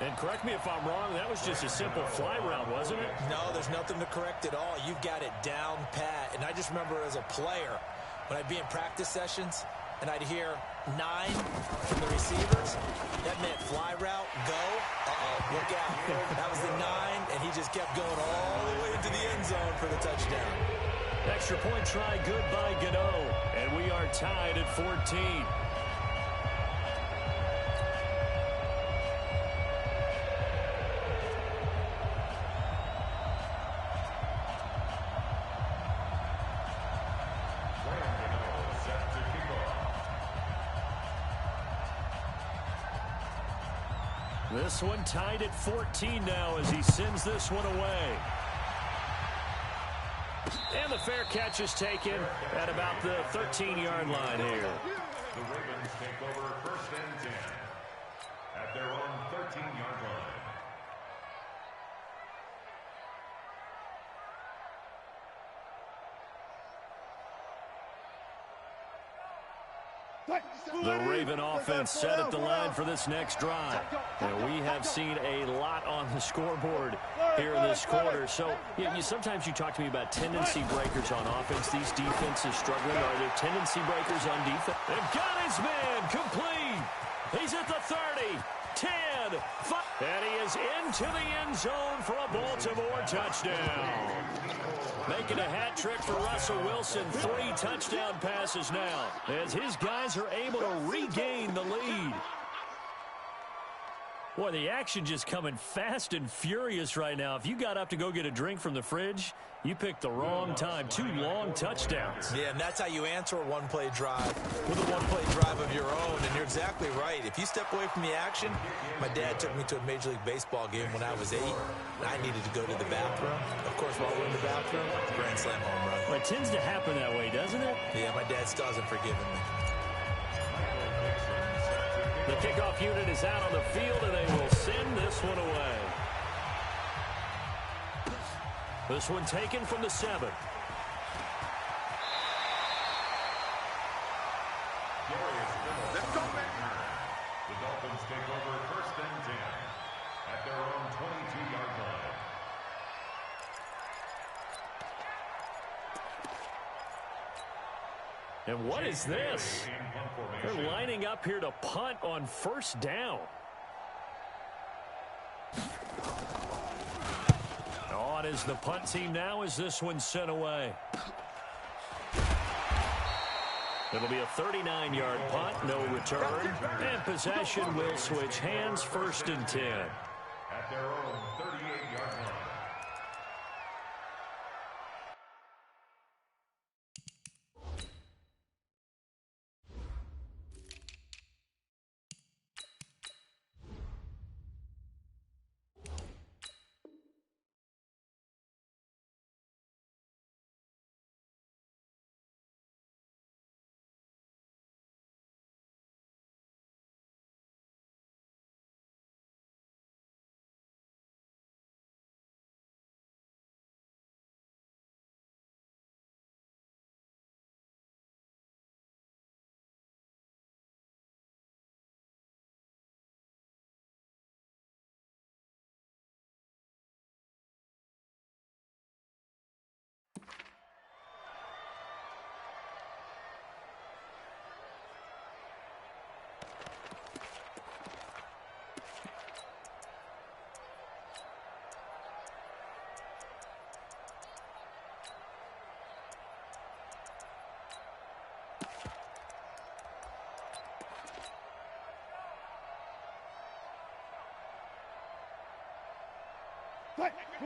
And correct me if I'm wrong, that was just a simple fly route, wasn't it? No, there's nothing to correct at all. You've got it down pat. And I just remember as a player, when I'd be in practice sessions, and I'd hear 9 from the receivers, that meant fly route, go, look out. That was the 9, and he just kept going all the way into the end zone for the touchdown. Extra point try, good by Gano. And we are tied at 14. This one tied at 14 now as he sends this one away. And the fair catch is taken at about the 13-yard line here. The Ravens take over first and 10 at their own 13-yard line. The Raven offense set at the line for this next drive. And we have seen a lot on the scoreboard here in this quarter. So sometimes you talk to me about tendency breakers on offense. These defenses struggling. Are there tendency breakers on defense? They've got his man complete. He's at the 30, 10, 5. And he is into the end zone for a Baltimore touchdown. Making a hat trick for Russell Wilson. 3 touchdown passes now as his guys are able to regain the lead. Boy, the action just coming fast and furious right now. If you got up to go get a drink from the fridge, you picked the wrong time. 2 long touchdowns. Yeah, and that's how you answer a one-play drive with a one-play drive of your own. And you're exactly right. If you step away from the action, my dad took me to a Major League Baseball game when I was 8. And I needed to go to the bathroom. Of course, while we're in the bathroom, grand slam home run. Well, it tends to happen that way, doesn't it? Yeah, my dad still hasn't forgiven me. The kickoff unit is out on the field, and they will send this one away. This one taken from the 7. The Dolphins take over first and 10 at their own 22-yard line. And what is this? They're lining up here to punt on first down. On is the punt team now as this one's sent away. It'll be a 39-yard punt, no return. And possession will switch hands, first and 10. At their own 38-yard line.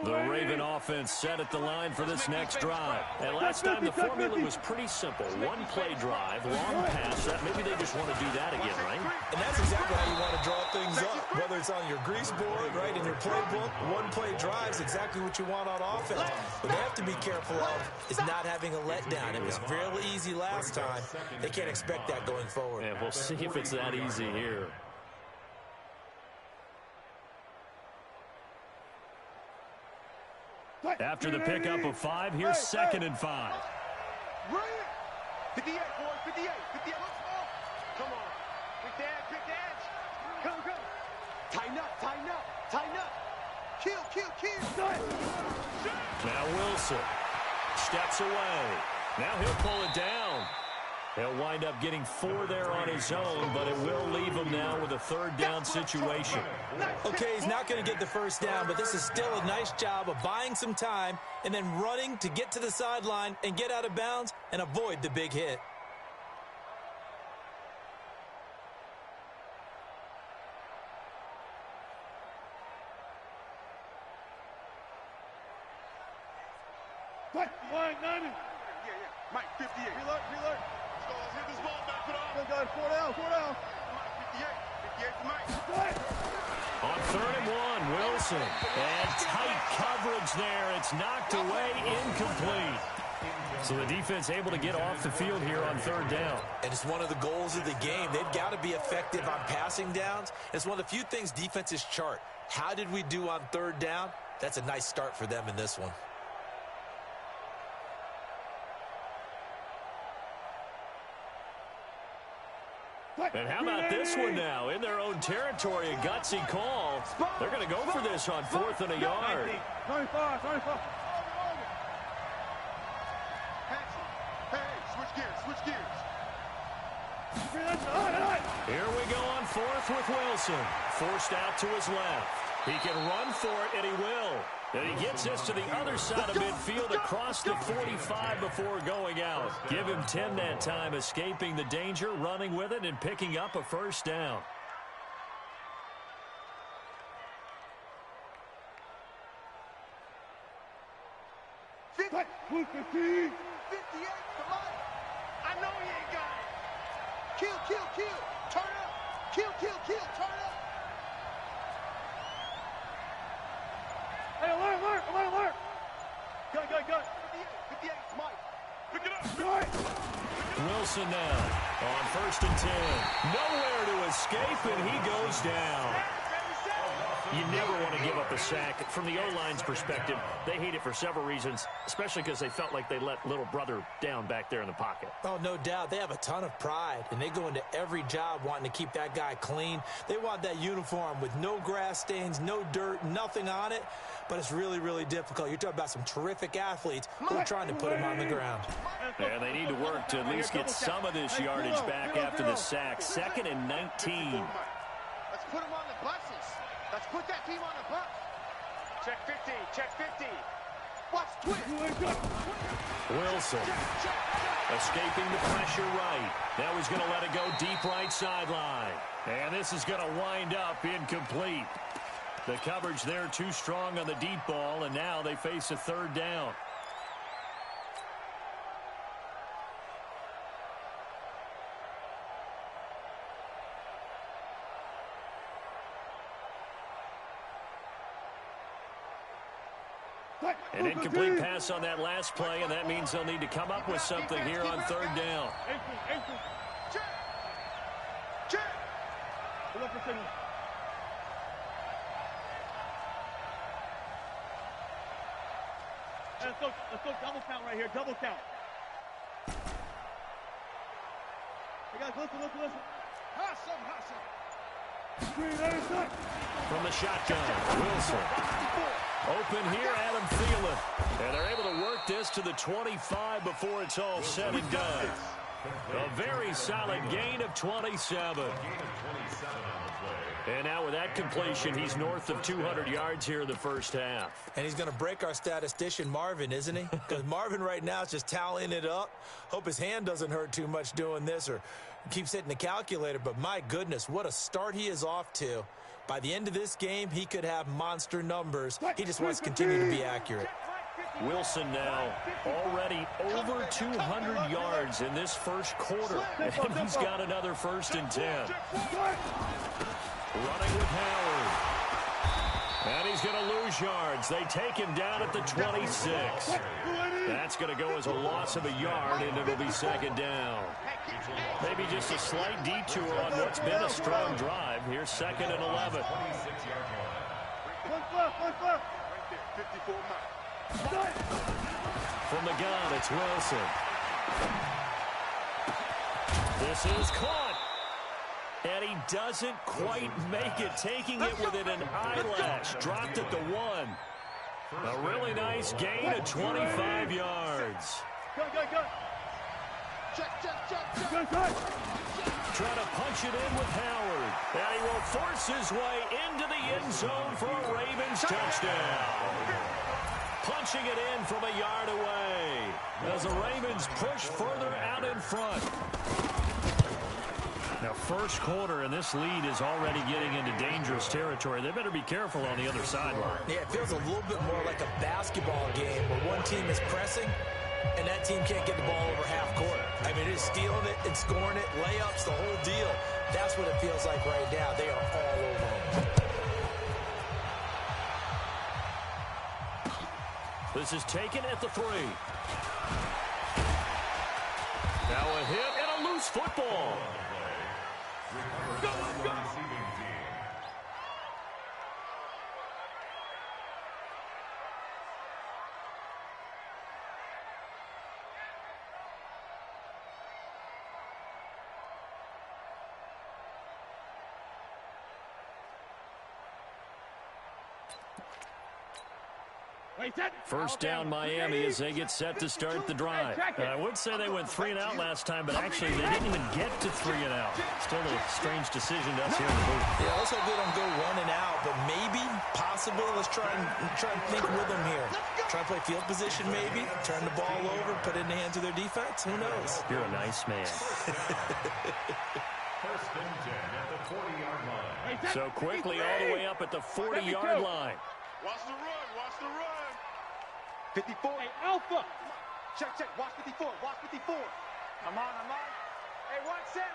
The Raven offense set at the line for this next drive. And last time the formula was pretty simple. One play drive, long pass. Maybe they just want to do that again, right? And that's exactly how you want to draw things up. Whether it's on your grease board, right, in your playbook, one play drive is exactly what you want on offense. What they have to be careful of is not having a letdown. It was real easy last time. They can't expect that going forward. And we'll see if it's that easy here. After the pickup of 5, here's 2nd and 5. 58, boys, 58, 58. Come on. Quick edge. Go. Tighten up. Kill. Now Wilson steps away. Now he'll pull it down. He'll wind up getting 4 there on his own, but it will leave him now with a 3rd down situation. Okay, he's not going to get the first down, but this is still a nice job of buying some time and then running to get to the sideline and get out of bounds and avoid the big hit. Mike, 58. Reload. Let's hit this ball back. Put on. Go, 4 down. 58 for Mike. On 3rd and 1, Wilson. And tight coverage there. It's knocked away, incomplete. So the defense able to get off the field here on 3rd down. And it's one of the goals of the game. They've got to be effective on passing downs. It's one of the few things defenses chart. How did we do on 3rd down? That's a nice start for them in this one. And how about this one now? In their own territory, a gutsy call. They're going to go for this on 4th and a yard. 25. Hey, switch gears. Here we go on 4th with Wilson. Forced out to his left. He can run for it, and he will. And he gets this to the other side of midfield across the 45 before going out. Give him 10 that time, escaping the danger, running with it, and picking up a 1st down. I know he ain't got it. Kill. Turn up. Kill. Turn up. Hey, alert. Go. 58, Mike. Pick it up. Wilson now on 1st and 10. Nowhere to escape, and he goes down. You never want to give up a sack. From the O-line's perspective, they hate it for several reasons, especially because they felt like they let little brother down back there in the pocket. Oh, no doubt. They have a ton of pride, and they go into every job wanting to keep that guy clean. They want that uniform with no grass stains, no dirt, nothing on it, but it's really, really difficult. You're talking about some terrific athletes who are trying to put him on the ground. And they need to work to at least get some of this yardage back after the sack. 2nd and 19. Let's put him on the buses. Let's put that team on the bus. Check 50. Watch twist. Wilson escaping the pressure right. Now he's going to let it go deep right sideline. And this is going to wind up incomplete. The coverage there too strong on the deep ball, and now they face a 3rd down. An incomplete pass on that last play, and that means they'll need to come up with something here on 3rd down. Check. Let's go double count right here. Double count. Hey guys, listen. Hustle. From the shotgun, Wilson. Open here, Adam Thielen. And they're able to work this to the 25 before it's all said and done. A very solid gain of 27. And now with that completion, he's north of 200 yards here in the first half. And he's going to break our statistician, Marvin, isn't he? Because Marvin right now is just tallying it up. Hope his hand doesn't hurt too much doing this, or keeps hitting the calculator, but my goodness, what a start he is off to. By the end of this game, he could have monster numbers. He just wants to continue to be accurate. Wilson now already over 200 yards in this first quarter, and he's got another 1st and 10. Running with Howard. And he's going to lose yards. They take him down at the 26. That's going to go as a loss of a yard, and it'll be 2nd down. Maybe just a slight detour on what's been a strong drive. Here's 2nd and 11. From the gun, it's Wilson. This is caught. And he doesn't quite make it, taking it within an eyelash. Dropped at the 1. A really nice gain of 25 yards. Trying to punch it in with Howard. And he will force his way into the end zone for a Ravens touchdown. Punching it in from a yard away as the Ravens push further out in front. Now, first quarter, and this lead is already getting into dangerous territory. They better be careful on the other sideline. Yeah, it feels a little bit more like a basketball game where one team is pressing and that team can't get the ball over half court. I mean, it's stealing it and scoring it, layups, the whole deal. That's what it feels like right now. They are all over them. This is taken at the 3. Now a hit and a loose football. Go, go. Receiving team. First down Miami as they get set to start the drive. I would say they went 3 and out last time, but actually they didn't even get to 3 and out. Still a strange decision to us here in the booth. Yeah, let's hope they don't go 1 and out, but maybe, possibly, let's try and think with them here. Try and play field position maybe, turn the ball over, put it in the hands of their defense. Who knows? You're a nice man. First and 10 at the 40-yard line. So quickly all the way up at the 40-yard line. Watch the run, watch the run. 54. Hey, Alpha. Check, check. Watch 54. Watch 54. I'm on. Hey, 1 set.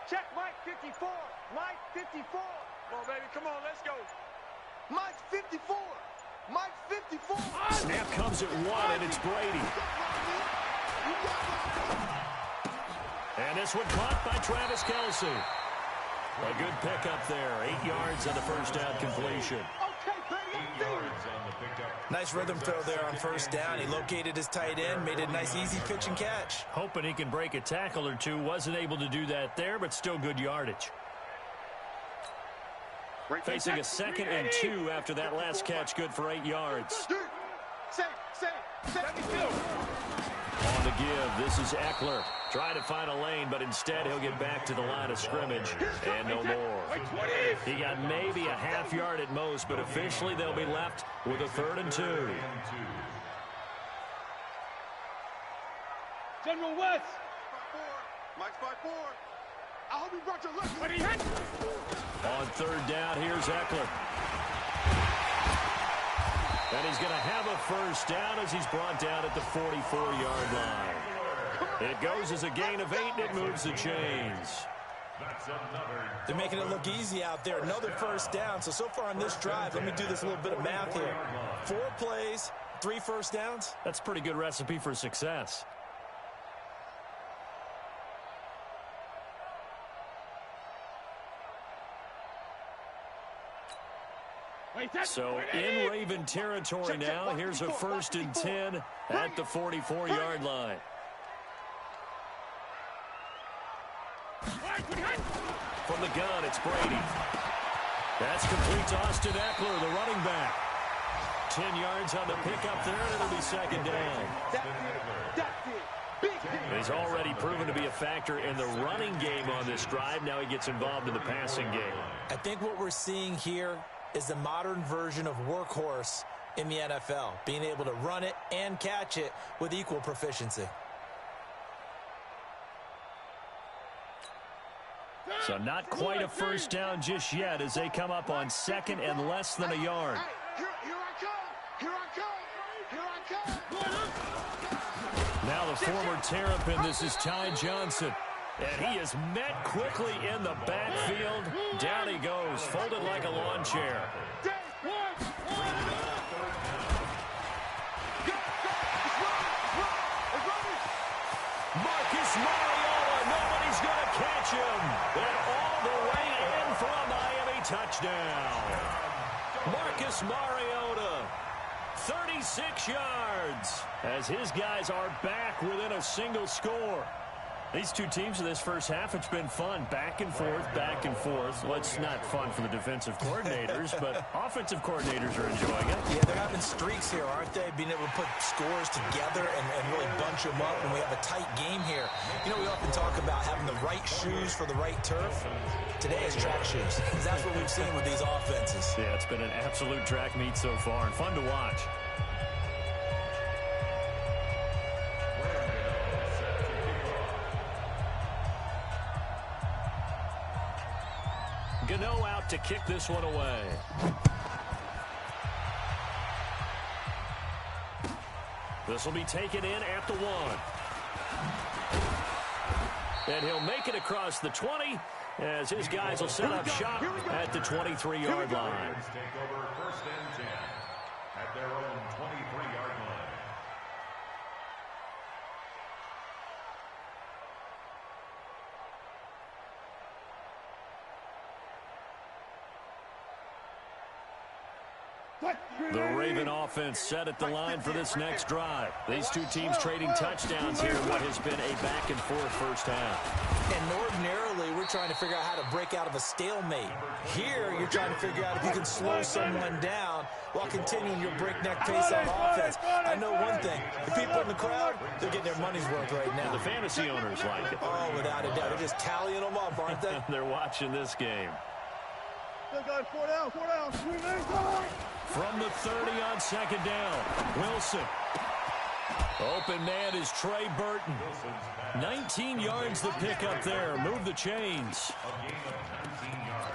Check, Mike 54. Mike 54. Come on, baby. Come on, let's go. Mike 54. Mike 54. Snap comes at 1, and it's Brady. And this one caught by Travis Kelce. A good pickup there. 8 yards on the first down completion. Okay, Brady. 8 yards on the pickup. Nice rhythm throw there on first down. He located his tight end, made it a nice, easy pitch and catch. Hoping he can break a tackle or two. Wasn't able to do that there, but still good yardage. Facing a 2nd and 2 after that last catch, good for 8 yards. Save. On the give, this is Eckler. Trying to find a lane, but instead he'll get back to the line of scrimmage. And no more. He got maybe a half yard at most, but officially they'll be left with a 3rd and 2. General West. Mike's 5-4. I hope you brought your left. On 3rd down, here's Eckler. And he's going to have a first down as he's brought down at the 44-yard line. It goes as a gain of 8, and it moves the chains. They're making it look easy out there. Another first down. So far on this drive, let me do this little bit of math here. 4 plays, 3 first downs. That's a pretty good recipe for success. So in Raven territory now, here's a 1st and 10 at the 44-yard line. From the gun, it's Brady. That's complete to Austin Eckler, the running back. 10 yards on the pickup there, and it'll be 2nd down. He's already proven to be a factor in the running game on this drive. Now he gets involved in the passing game. I think what we're seeing here is the modern version of workhorse in the NFL, being able to run it and catch it with equal proficiency. So not quite a first down just yet as they come up on second and less than a yard. Here I come. Here I come. Here I come. Now the former Terrapin, this is Ty Johnson. And he is met quickly in the backfield. Down he goes, folded like a lawn chair. Marcus Mariota, nobody's going to catch him. And all the way in for a Miami touchdown. Marcus Mariota, 36 yards, as his guys are back within a single score. These two teams in this first half, it's been fun. Back and forth, back and forth. Well, it's not fun for the defensive coordinators, but offensive coordinators are enjoying it. Yeah, they're having streaks here, aren't they? Being able to put scores together and really bunch them up, and we have a tight game here. You know, we often talk about having the right shoes for the right turf. Today is track shoes. That's what we've seen with these offenses. Yeah, it's been an absolute track meet so far, and fun to watch. Gano out to kick this one away. This will be taken in at the 1. And he'll make it across the 20 as his guys will set up shop at the 23-yard line. Take over first and 10 at their own 23-yard line. The Raven offense set at the line for this next drive. These two teams trading touchdowns here in what has been a back-and-forth first half. And ordinarily, we're trying to figure out how to break out of a stalemate. Here, you're trying to figure out if you can slow someone down while continuing your breakneck pace on offense. I know one thing. The people in the crowd, they're getting their money's worth right now. The fantasy owners like it. Oh, without a doubt. They're just tallying them up, aren't they? They're watching this game. Four down. From the 30 on second down, Wilson. Open man is Trey Burton. 19 yards the pick up there. Move the chains. A gain of 19 yards.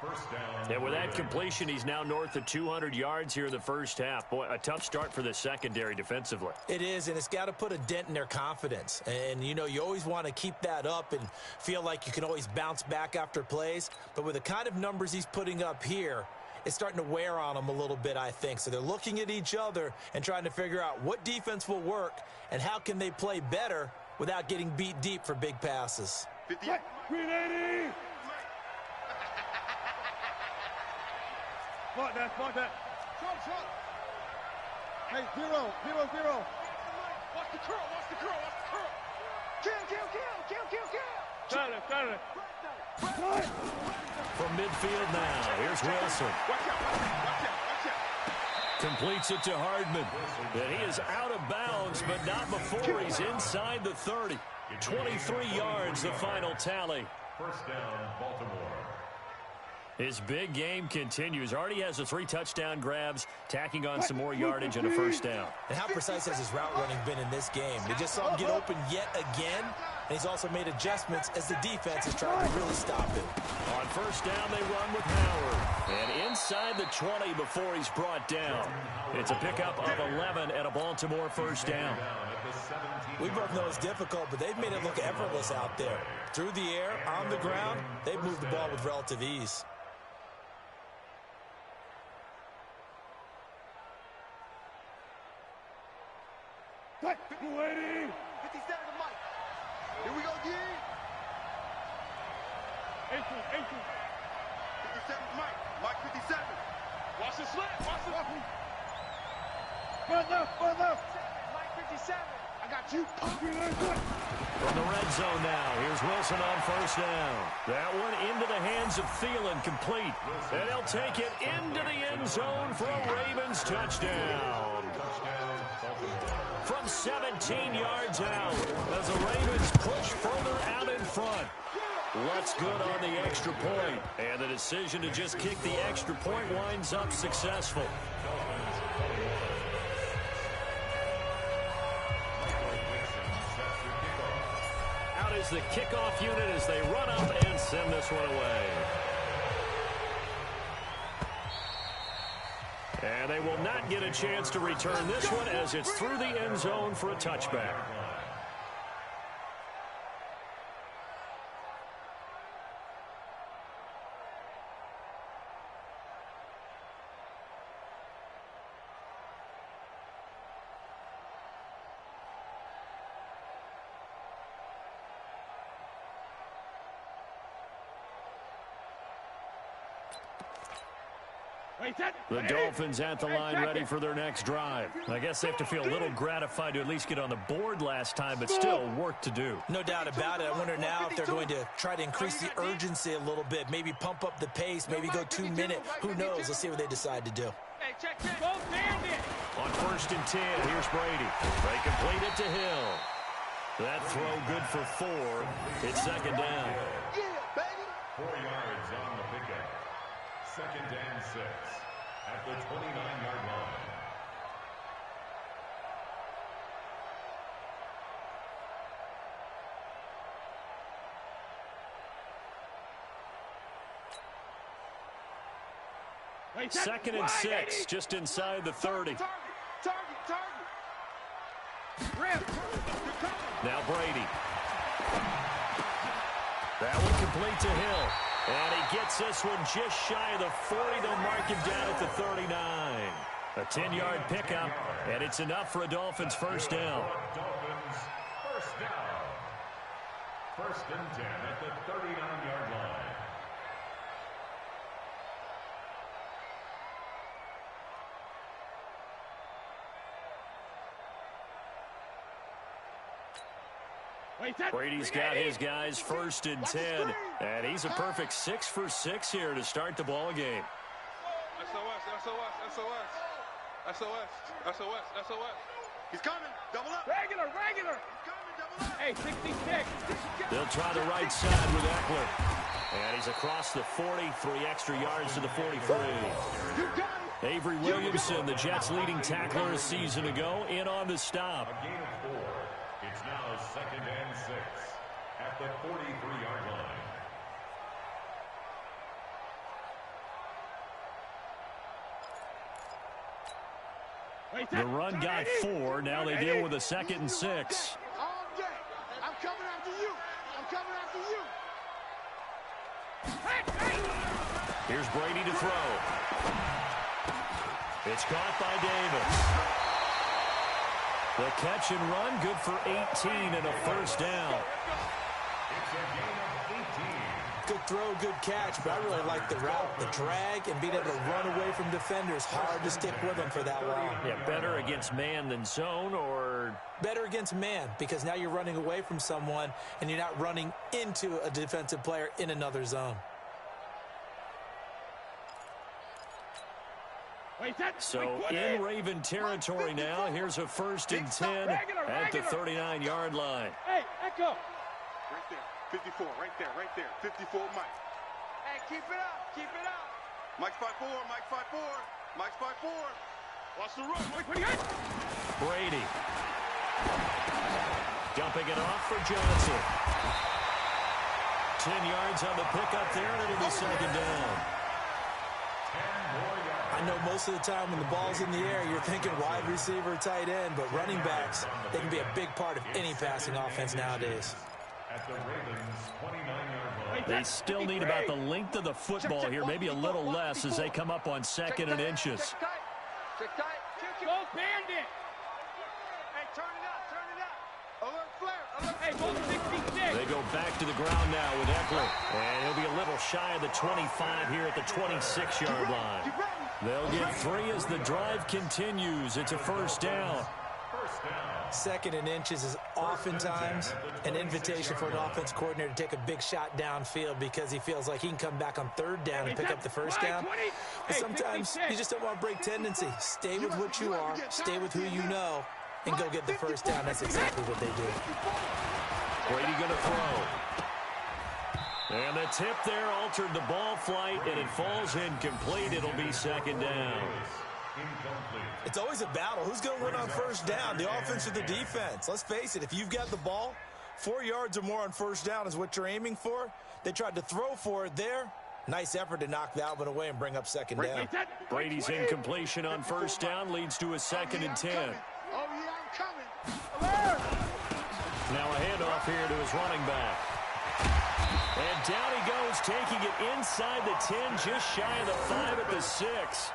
First down. And with that completion, he's now north of 200 yards here in the first half. Boy, a tough start for the secondary defensively. It is, and it's got to put a dent in their confidence. And, you know, you always want to keep that up and feel like you can always bounce back after plays. But with the kind of numbers he's putting up here, it's starting to wear on them a little bit, I think. So they're looking at each other and trying to figure out what defense will work and how can they play better without getting beat deep for big passes. 58. 380. Spot that. Shot. Hey, 0. Watch the curl. Kill. Got it. From midfield now, here's Wilson. Watch out. Completes it to Hardman. And he is out of bounds, but not before he's inside the 30. 23 yards, the final tally. First down, Baltimore. His big game continues. Already has the 3 touchdown grabs, tacking on some more yardage and a first down. And how precise has his route running been in this game? We just saw him get open yet again, and he's also made adjustments as the defense is trying to really stop him. On first down, they run with Howard. And inside the 20 before he's brought down. It's a pickup of 11 and a Baltimore first down. We both know it's difficult, but they've made it look effortless out there. Through the air, on the ground, they've moved the ball with relative ease. Waiting. 57 to Mike. Here we go, D. 18. 57 to Mike. Mike 57. Watch the slant. Front left. Mike 57. I got you. From the red zone now, here's Wilson on first down. That one into the hands of Thielen, complete. And he'll take it into the end zone for a Ravens touchdown. From 17 yards out, as the Ravens push further out in front. What's good on the extra point? And the decision to just kick the extra point winds up successful. Out is the kickoff unit as they run up and send this one away. And they will not get a chance to return this one as it's through the end zone for a touchback. The Dolphins at the line ready for their next drive. I guess they have to feel a little gratified to at least get on the board last time, but still work to do. No doubt about it. I wonder now if they're going to try to increase the urgency a little bit, maybe pump up the pace, maybe go 2 minute. Who knows? Let's see what they decide to do. On 1st and 10, here's Brady. They complete it to Hill. That throw good for 4. It's 2nd down. 4 yards on the pickup. 2nd and 6 at the 29-yard line. Second and 6, just inside the 30. Now Brady. That one complete to Hill. And he gets this one just shy of the 40. They'll mark him down at the 39. A 10-yard pickup, and it's enough for a Dolphins first down. Dolphins first down. 1st and 10 at the 39-yard line. Brady's got his guys 1st and 10, and he's a perfect 6 for 6 here to start the ball game. SOS. He's coming. Double up. Regular. He's coming. Double up. Hey, 66. They'll try the right side with Eckler. And he's across the 40, 3 extra yards to the 43. Avery Williamson, the Jets' leading tackler a season ago, in on the stop. A gain of 4. It's now 2nd and 6 at the 43-yard line. The run got 4. Now they deal with a 2nd and 6. All day. I'm coming after you. Here's Brady to throw. It's caught by Davis. The catch and run, good for 18 and a first down. It's a gain of 18. Good throw, good catch, but I really like the route, the drag, and being able to run away from defenders. Hard to stick with them for that long. Yeah, better against man than zone, or? Better against man, because now you're running away from someone, and you're not running into a defensive player in another zone. So in Raven territory now, here's a 1st and 10 at the 39-yard line. Hey, Echo. Right there. 54, right there. 54, Mike. Hey, keep it up. Mike's 5'4", Mike's 5'4". Watch the run. What do you got? Brady. Dumping it off for Johnson. 10 yards on the pickup there, and it'll be 2nd down. I know most of the time when the ball's in the air, you're thinking wide receiver, tight end, but running backs, they can be a big part of any passing offense nowadays. At the Ravens' 29-yard line. They still need about the length of the football here, maybe a little less as they come up on 2nd and inches. Check tight. Go Bandit. Hey, turn it up. Alert flare. Hey, go 66. They go back to the ground now with Eckler. And he'll be a little shy of the 25 here at the 26-yard line. They'll get 3 as the drive continues. It's a first down. 2nd and inches is oftentimes an invitation for an offense coordinator to take a big shot downfield because he feels like he can come back on 3rd down and pick up the first down. But sometimes you just don't want to break tendency. Stay with what you are, stay with who you know, and go get the first down. That's exactly what they do. Brady going to throw. And the tip there altered the ball flight, and it falls incomplete. It'll be 2nd down. It's always a battle. Who's going to win on first down, the offense or the defense? Let's face it, if you've got the ball, 4 yards or more on first down is what you're aiming for. They tried to throw for it there. Nice effort to knock that one away and bring up second down. Brady's incompletion on first down leads to a 2nd and 10. Oh, yeah, I'm coming. Now a handoff here to his running back. And down he goes, taking it inside the 10, just shy of the 5 at the 6.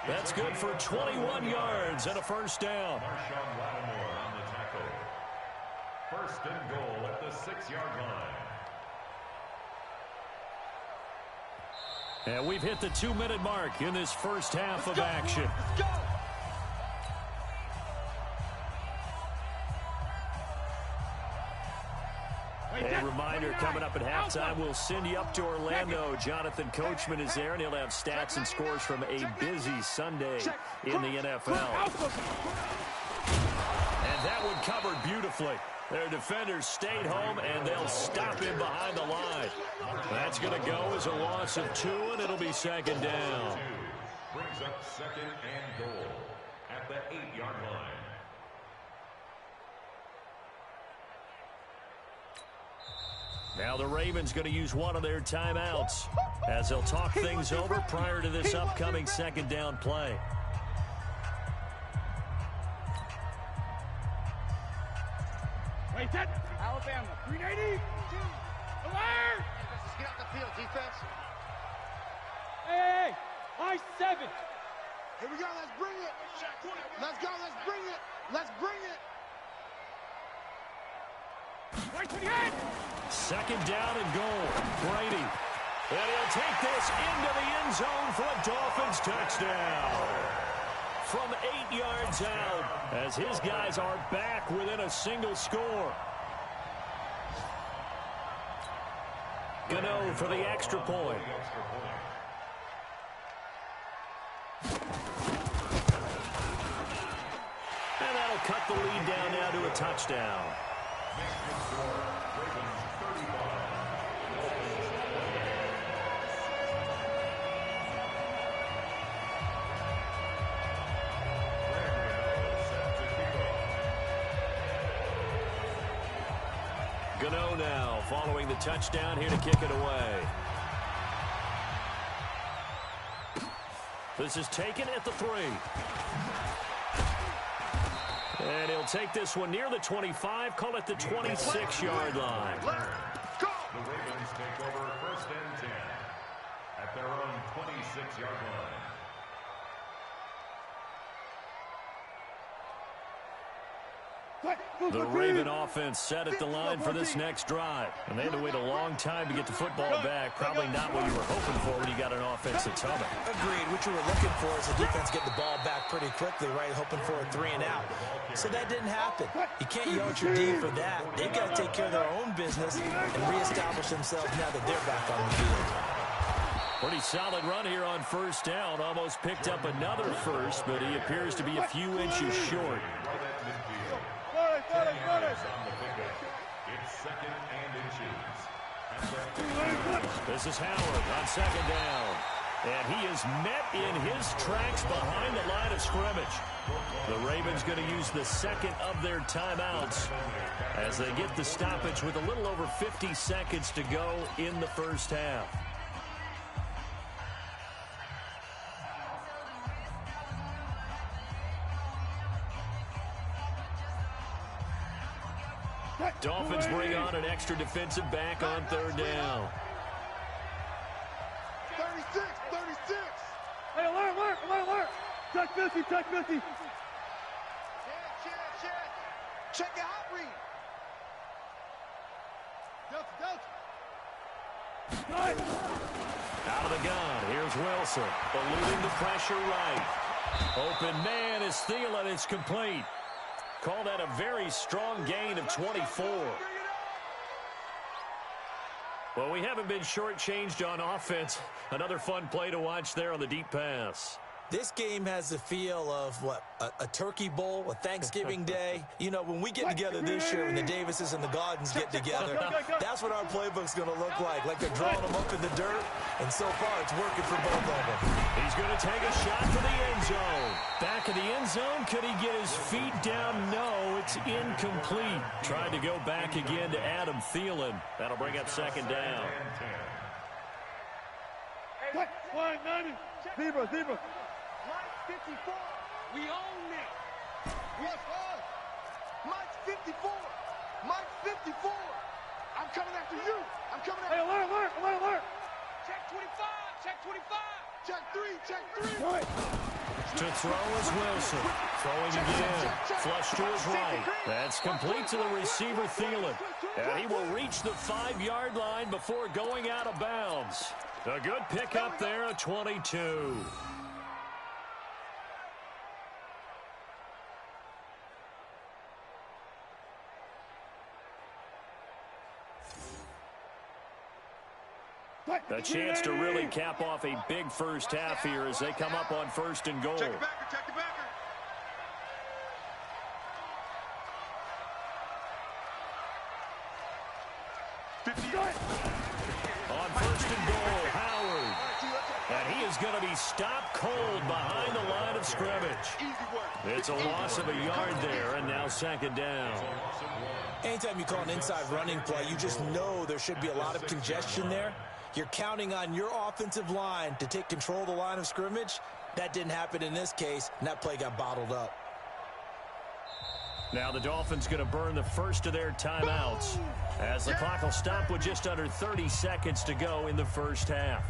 That's good for 21 yards and a first down. On the tackle. First and goal at the 6-yard line. And we've hit the 2-minute mark in this first half of action. Let's go. A reminder, coming up at halftime, we'll send you up to Orlando. Jonathan Coachman is there, and he'll have stats and scores from a busy Sunday in the NFL. And that one covered beautifully. Their defenders stayed home, and they'll stop him behind the line. That's going to go as a loss of 2, and it'll be second down. Brings up second and goal at the 8-yard line. Now the Ravens going to use one of their timeouts as they'll talk things over prior to this upcoming second down play. Wait, that Alabama 380. Alert! Let's get out the field, defense. Hey, I-7. Here we go. Let's bring it. Let's go. Let's bring it. Let's bring it. Right to the end. Second down and goal. Brady. And he'll take this into the end zone for a Dolphins touchdown. From 8 yards out, as his guys are back within a single score. Gano for the extra point. And that'll cut the lead down now to a touchdown. Gano now following the touchdown here to kick it away. This is taken at the 3. And he'll take this one near the 25, call it the 26-yard line. Let's go. The Ravens take over first and 10 at their own 26-yard line. The Raven offense set at the line for this next drive. And they had to wait a long time to get the football back. Probably not what you were hoping for when you got an offense that's humming. Agreed. What you were looking for is the defense getting the ball back pretty quickly, right? Hoping for a 3 and out. So that didn't happen. You can't yell at your D for that. They've got to take care of their own business and reestablish themselves now that they're back on the field. Pretty solid run here on first down. Almost picked up another first, but he appears to be a few inches short. On the pickup. It's second and inches. This is Howard on second down. And he is met in his tracks behind the line of scrimmage. The Ravens going to use the second of their timeouts as they get the stoppage with a little over 50 seconds to go in the first half. Dolphins bring on an extra defensive back on third down. 36, 36. Hey, alert. Touch Missy. Check your hot read. Delta. Out of the gun, here's Wilson, eluding the pressure right. Open man is Thielen, it's complete. Call that a very strong gain of 24. Well, we haven't been shortchanged on offense. Another fun play to watch there on the deep pass. This game has the feel of, what, a turkey bowl, a Thanksgiving day. You know, when we get together this year, when the Davises and the Gardens get together, that's what our playbook's going to look like they're drawing them up in the dirt, and so far it's working for both of them. He's going to take a shot for the end zone. Back of the end zone, could he get his feet down? No, it's incomplete. Tried to go back again to Adam Thielen. That'll bring up second down. Zebra. Mike 54. We own it. Mike 54. Mike 54. I'm coming after you. I'm coming after you. Hey, alert. Check 25. Check 25. Check 3. To throw is Wilson. Throwing again. Flush to his right. That's complete to the receiver, Thielen. And he will reach the 5-yard line before going out of bounds. A good pickup there at 22. A chance to really cap off a big first half here as they come up on 1st and goal. Check the backer. On 1st and goal, Howard. And he is going to be stopped cold behind the line of scrimmage. It's a loss of a yard there, and now 2nd down. Anytime you call an inside running play, you just know there should be a lot of congestion there. You're counting on your offensive line to take control of the line of scrimmage. That didn't happen in this case, and that play got bottled up. Now the Dolphins going to burn the first of their timeouts as the clock will stop with just under 30 seconds to go in the first half.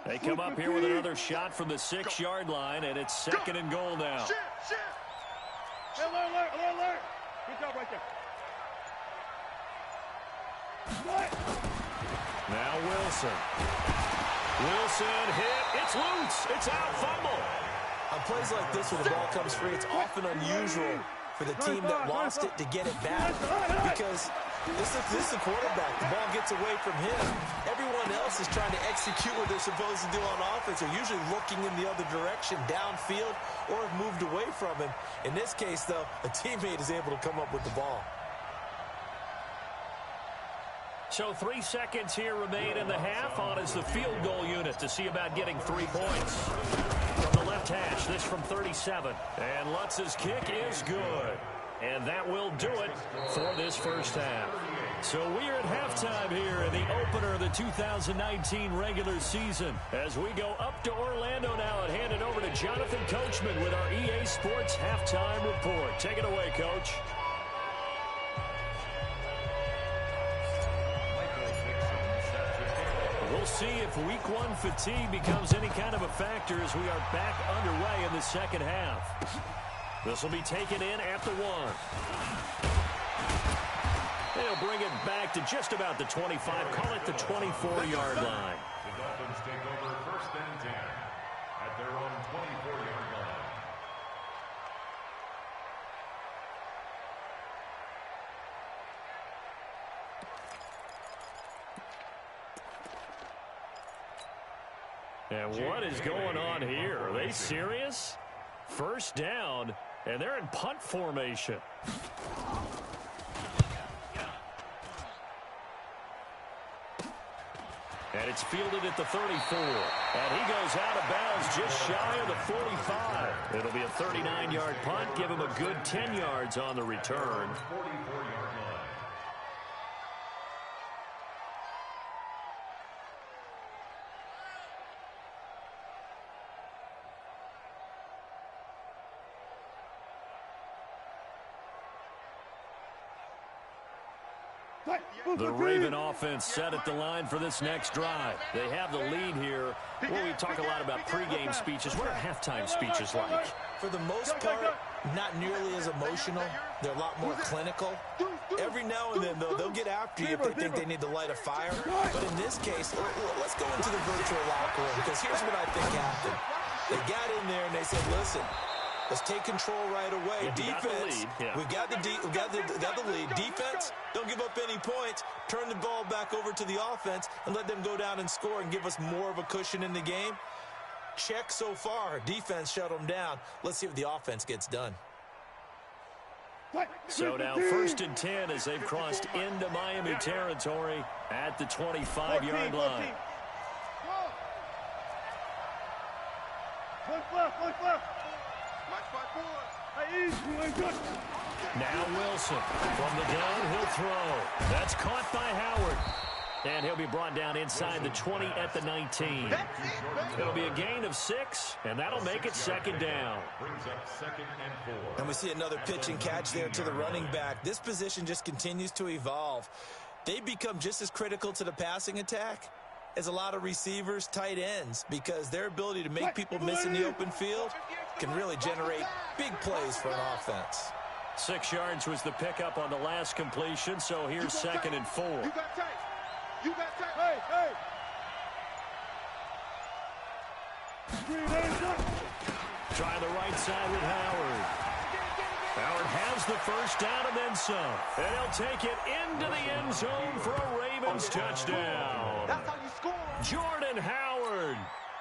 They come up here with another shot from the 6-yard line, and it's 2nd and goal now. Alert. Good job right there. Now Wilson. Wilson hit. It's loose. It's out. Fumble. On plays like this where the ball comes free, it's often unusual for the team that lost it to get it back because this is the quarterback. The ball gets away from him. Everyone else is trying to execute what they're supposed to do on offense. They're usually looking in the other direction, downfield, or have moved away from him. In this case, though, a teammate is able to come up with the ball. So 3 seconds here remain in the half. On is the field goal unit to see about getting 3 points. From the left hash, this from 37. And Lutz's kick is good. And that will do it for this first half. So we're at halftime here in the opener of the 2019 regular season. As we go up to Orlando now and hand it over to Jonathan Coachman with our EA Sports Halftime Report. Take it away, Coach. We'll see if week 1 fatigue becomes any kind of a factor as we are back underway in the second half. This will be taken in at the 1. They'll bring it back to just about the 25, call it the 24-yard line. The Dolphins take over 1st and 10 at their own 24-yard line. And what is going on here? Are they serious? 1st down, and they're in punt formation. And it's fielded at the 34. And he goes out of bounds just shy of the 45. It'll be a 39-yard punt. Give him a good 10 yards on the return. 44-yard line. The Raven offense set at the line for this next drive. They have the lead here. Well, we talk a lot about pregame speeches. What are halftime speeches like? For the most part, not nearly as emotional. They're a lot more clinical. Every now and then, though, they'll get after you if they think they need to light a fire. But in this case, let's go into the virtual locker room, because here's what I think happened. They got in there and they said, listen, let's take control right away. Defense, we've got the lead. Defense, don't give up any points. Turn the ball back over to the offense and let them go down and score and give us more of a cushion in the game. Check so far. Defense shut them down. Let's see what the offense gets done. So now 1st and 10 as they've crossed into Miami territory at the 25-yard line. Now Wilson from the gun, he'll throw. That's caught by Howard. And he'll be brought down inside the 20 at the 19. It'll be a gain of 6, and that'll make it 2nd down. And we see another pitch and catch there to the running back. This position just continues to evolve. They become just as critical to the passing attack as a lot of receivers, tight ends, because their ability to make people miss in the open field can really generate big plays for an offense. 6 yards was the pickup on the last completion, so here's 2nd and 4. You got time. Hey. Try the right side with Howard. Howard has the first down and then some. And he'll take it into the end zone for a Ravens touchdown. That's how you score. Jordan Howard.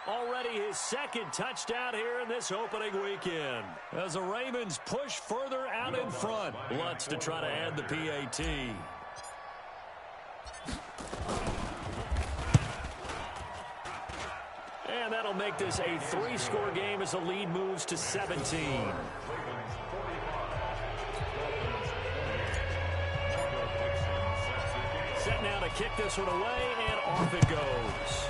Already his 2nd touchdown here in this opening weekend. As the Ravens push further out in front. Lutz to try to add the PAT. And that'll make this a 3-score game as the lead moves to 17. Set now to kick this one away, and off it goes.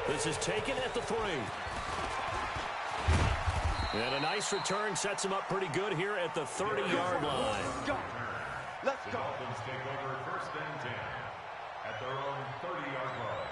This is taken at the 3. And a nice return sets him up pretty good here at the 30-yard line. Let's go. Dolphins take over 1st and 10 at their own 30-yard line.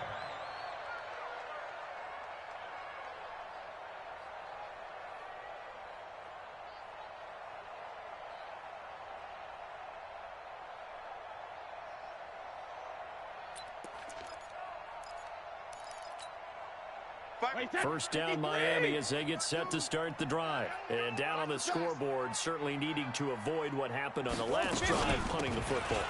First down Miami as they get set to start the drive. And down on the scoreboard, certainly needing to avoid what happened on the last drive, punting the football.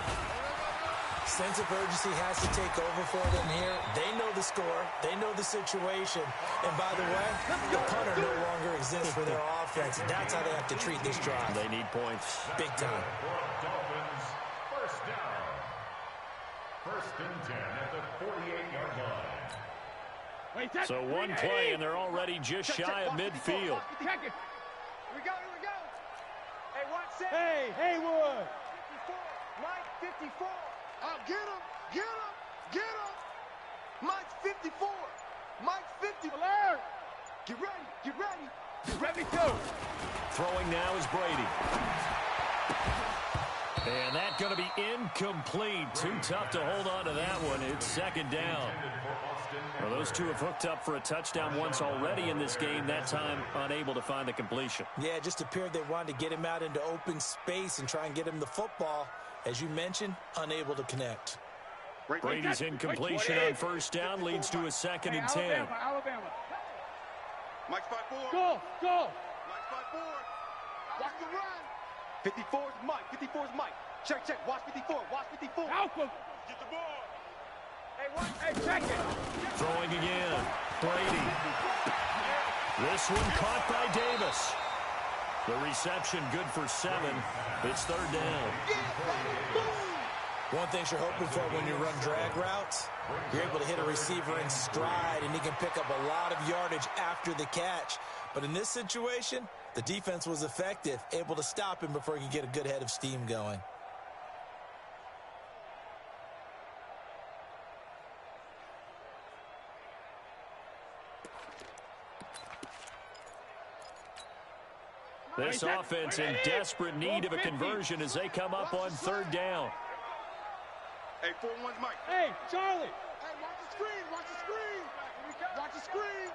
Sense of urgency has to take over for them here. They know the score. They know the situation. And by the way, the punter no longer exists for their offense. That's how they have to treat this drive. They need points. Big time. Dolphins, 1st down. 1st and 10 at the 48-yard line. So one play, and they're already just shy of midfield. Here we go. Hey, watch that. Hey, Haywood. 54. Mike, 54. Get him. Mike, 54. Mike, 50. Alert. Get ready too. Throwing now is Brady. And that's going to be incomplete. Too tough to hold on to that one. It's 2nd down. Well, those two have hooked up for a touchdown once already in this game, that time unable to find the completion. Yeah, it just appeared they wanted to get him out into open space and try and get him the football. As you mentioned, unable to connect. Brady's incompletion on 1st down leads to a 2nd and 10. Alabama. Mike's 5-4. Go. Mike's 5-4. Watch the run. 54 is Mike. Check. Watch 54. Alpha. Get the ball. Hey, check it. Throwing again. Brady. This one caught by Davis. The reception good for 7. It's 3rd down. One thing you're hoping for when you run drag routes, you're able to hit a receiver in stride, and he can pick up a lot of yardage after the catch. But in this situation, the defense was effective, able to stop him before he could get a good head of steam going. This offense in desperate need of a conversion as they come up on third down. Hey, 4-1's Mike. Hey, Charlie. Hey, watch the screen. Watch the screen. Watch the screen.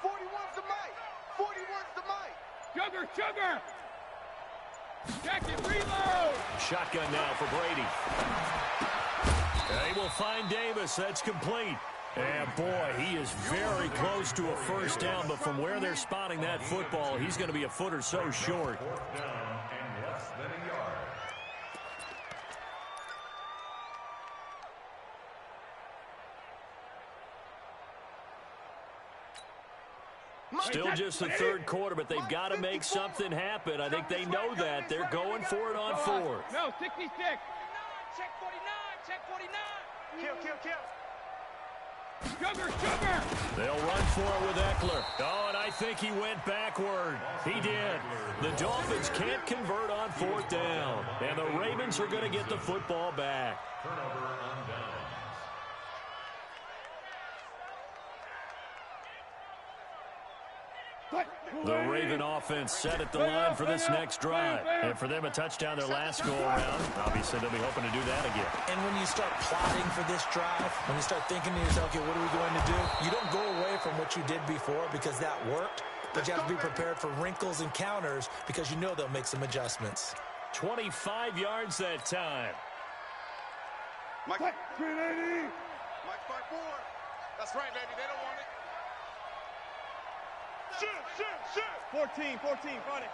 41's the Mike. 41's the Mike. Sugar. Check it, reload. Shotgun now for Brady. They will find Davis. That's complete. And boy, he is very close to a first down, but from where they're spotting that football, he's going to be a foot or so short. Fourth down and less than a yard. Still just the third quarter, but they've got to make something happen. I think they know that. They're going for it on fourth. No, 66. Check 49. Kill. Sugar. They'll run for it with Eckler. Oh, and I think he went backward. He did. The Dolphins can't convert on fourth down, and the Ravens are going to get the football back. Turnover on downs. The Raven offense set at the line for this next drive. And for them, a touchdown their last go-around. Obviously, they'll be hoping to do that again. And when you start plotting for this drive, when you start thinking to yourself, okay, what are we going to do? You don't go away from what you did before because that worked, but you have to be prepared for wrinkles and counters because you know they'll make some adjustments. 25 yards that time. Mike. 380. Mike 5-4. That's right, baby. They don't want it. Shoot. 14, Friday.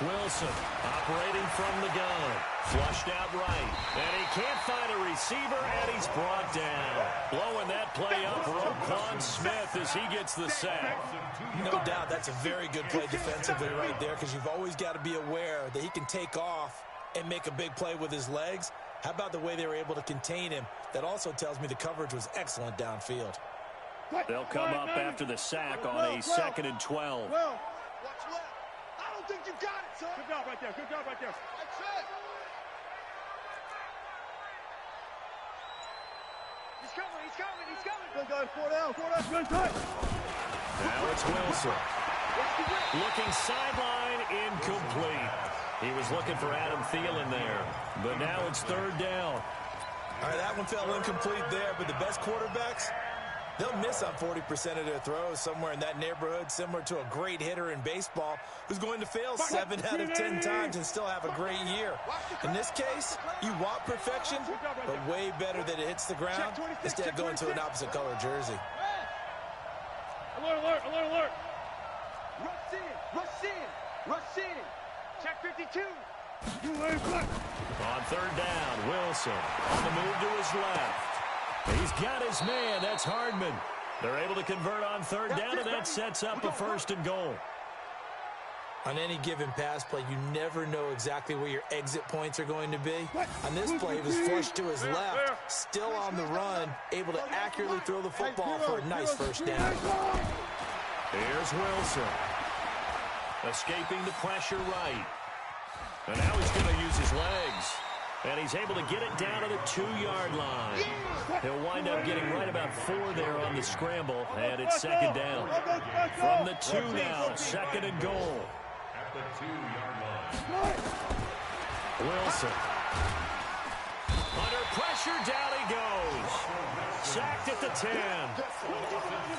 Wilson operating from the gun. Flushed out right. And he can't find a receiver, and he's brought down. Blowing that play up, Roquan Smith as he gets the sack. No doubt that's a very good play defensively right there because you've always got to be aware that he can take off and make a big play with his legs. How about the way they were able to contain him? That also tells me the coverage was excellent downfield. They'll come up after the sack on a 2nd and 12. Watch left. I don't think you got it, son. Good job right there. That's it. He's coming. Good guys, 4 down. Good tight. Now it's Wilson. Looking sideline, incomplete. He was looking for Adam Thielen there, but now it's third down. All right, that one fell incomplete there, but the best quarterbacks, they'll miss on 40% of their throws, somewhere in that neighborhood, similar to a great hitter in baseball who's going to fail 7 out of 10 times and still have a great year. In this case, you want perfection, but way better that it hits the ground instead of going to an opposite color jersey. Alert. Rush in. Check 52. On third down, Wilson on the move to his left. He's got his man. That's Hardman. They're able to convert on third down, and that sets up a 1st and goal. On any given pass play, you never know exactly where your exit points are going to be. On this play, he was flushed to his left, still on the run, able to accurately throw the football for a nice first down. Here's Wilson. Escaping the pressure right. And now he's going to use his legs. And he's able to get it down to the 2-yard line. He'll wind up getting right about 4 there on the scramble. And it's 2nd down. From the 2 now, 2nd and goal. At the 2-yard line. Wilson. Under pressure, down he goes. Sacked at the 10.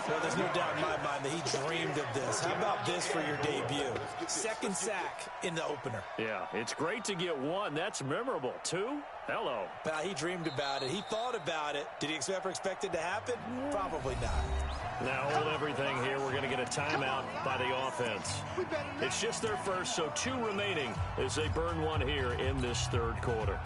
Well, there's no doubt in my mind that he dreamed of this. How about this for your debut? 2nd sack in the opener. Yeah, it's great to get 1. That's memorable. 2? Hello. He dreamed about it. He thought about it. Did he expect it to happen? Probably not. Now hold everything here. We're going to get a timeout by the offense. It's just their first, so 2 remaining as they burn 1 here in this third quarter.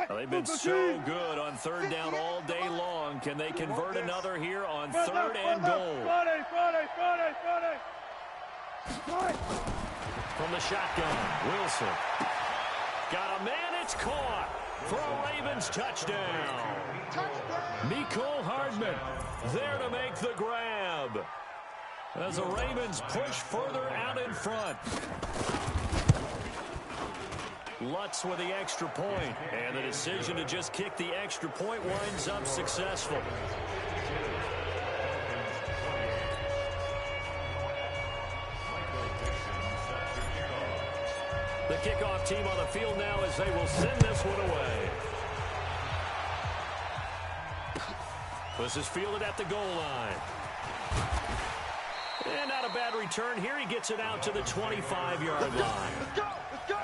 They've been so good on third down all day long. Can they convert another here on 3rd and goal? Friday. From the shotgun, Wilson. Got a man, it's caught. for a Ravens touchdown. Mecole Hardman there to make the grab as the Ravens push further out in front. Lutz with the extra point, and the decision to just kick the extra point winds up successful. The kickoff team on the field now as they will send this one away. This is fielded at the goal line. And not a bad return here. He gets it out to the 25-yard line. Let's go! Let's go!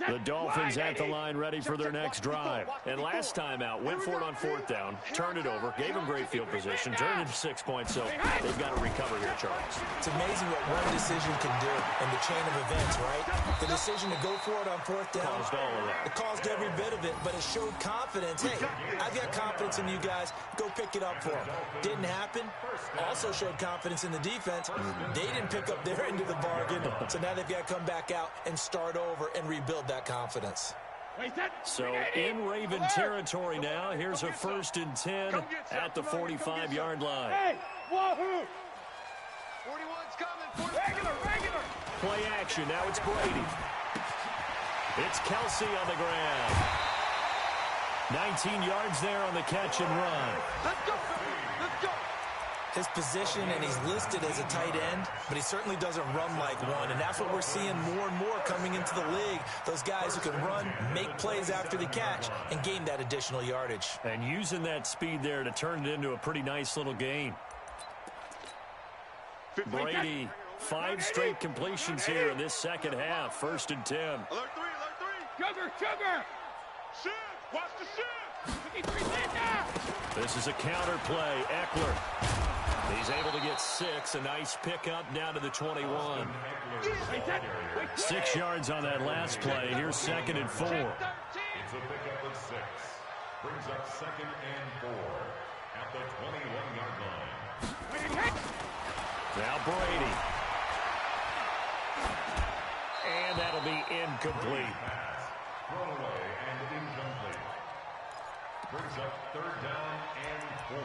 The Dolphins at the line ready for their next drive. And last time out, went for it on fourth down, turned it over, gave them great field position, turned it into 6 points, so they've got to recover here, Charles. It's amazing what one decision can do in the chain of events, right? The decision to go for it on fourth down. Caused all of that. It caused every bit of it, but it showed confidence. Hey, I've got confidence in you guys. Go pick it up for them. Didn't happen. Also showed confidence in the defense. They didn't pick up their end of the bargain, so now they've got to come back out and start over and rebuild that confidence. So in Raven territory now, here's a 1st and 10 at the 45-yard line. Hey, wahoo! 41's coming. Regular. Play action. Now it's Brady. It's Kelsey on the grab. 19 yards there on the catch and run. Let's go, baby. Let's go. His position, and he's listed as a tight end, but he certainly doesn't run like one, and that's what we're seeing more and more coming into the league. Those guys who can run, make plays after the catch, and gain that additional yardage. And using that speed there to turn it into a pretty nice little gain. Brady, 5 straight completions here in this second half. 1st and 10. Alert 3. Sugar! Shift. Watch the shift. 53 center! This is a counter play. Eckler. He's able to get 6. A nice pickup down to the 21. 6 yards on that last play. Here's 2nd and 4. It's a pickup of 6. Brings up 2nd and 4 at the 21-yard line. Now Brady. And that'll be incomplete. Pass. Thrown away and incomplete. Brings up 3rd down and 4.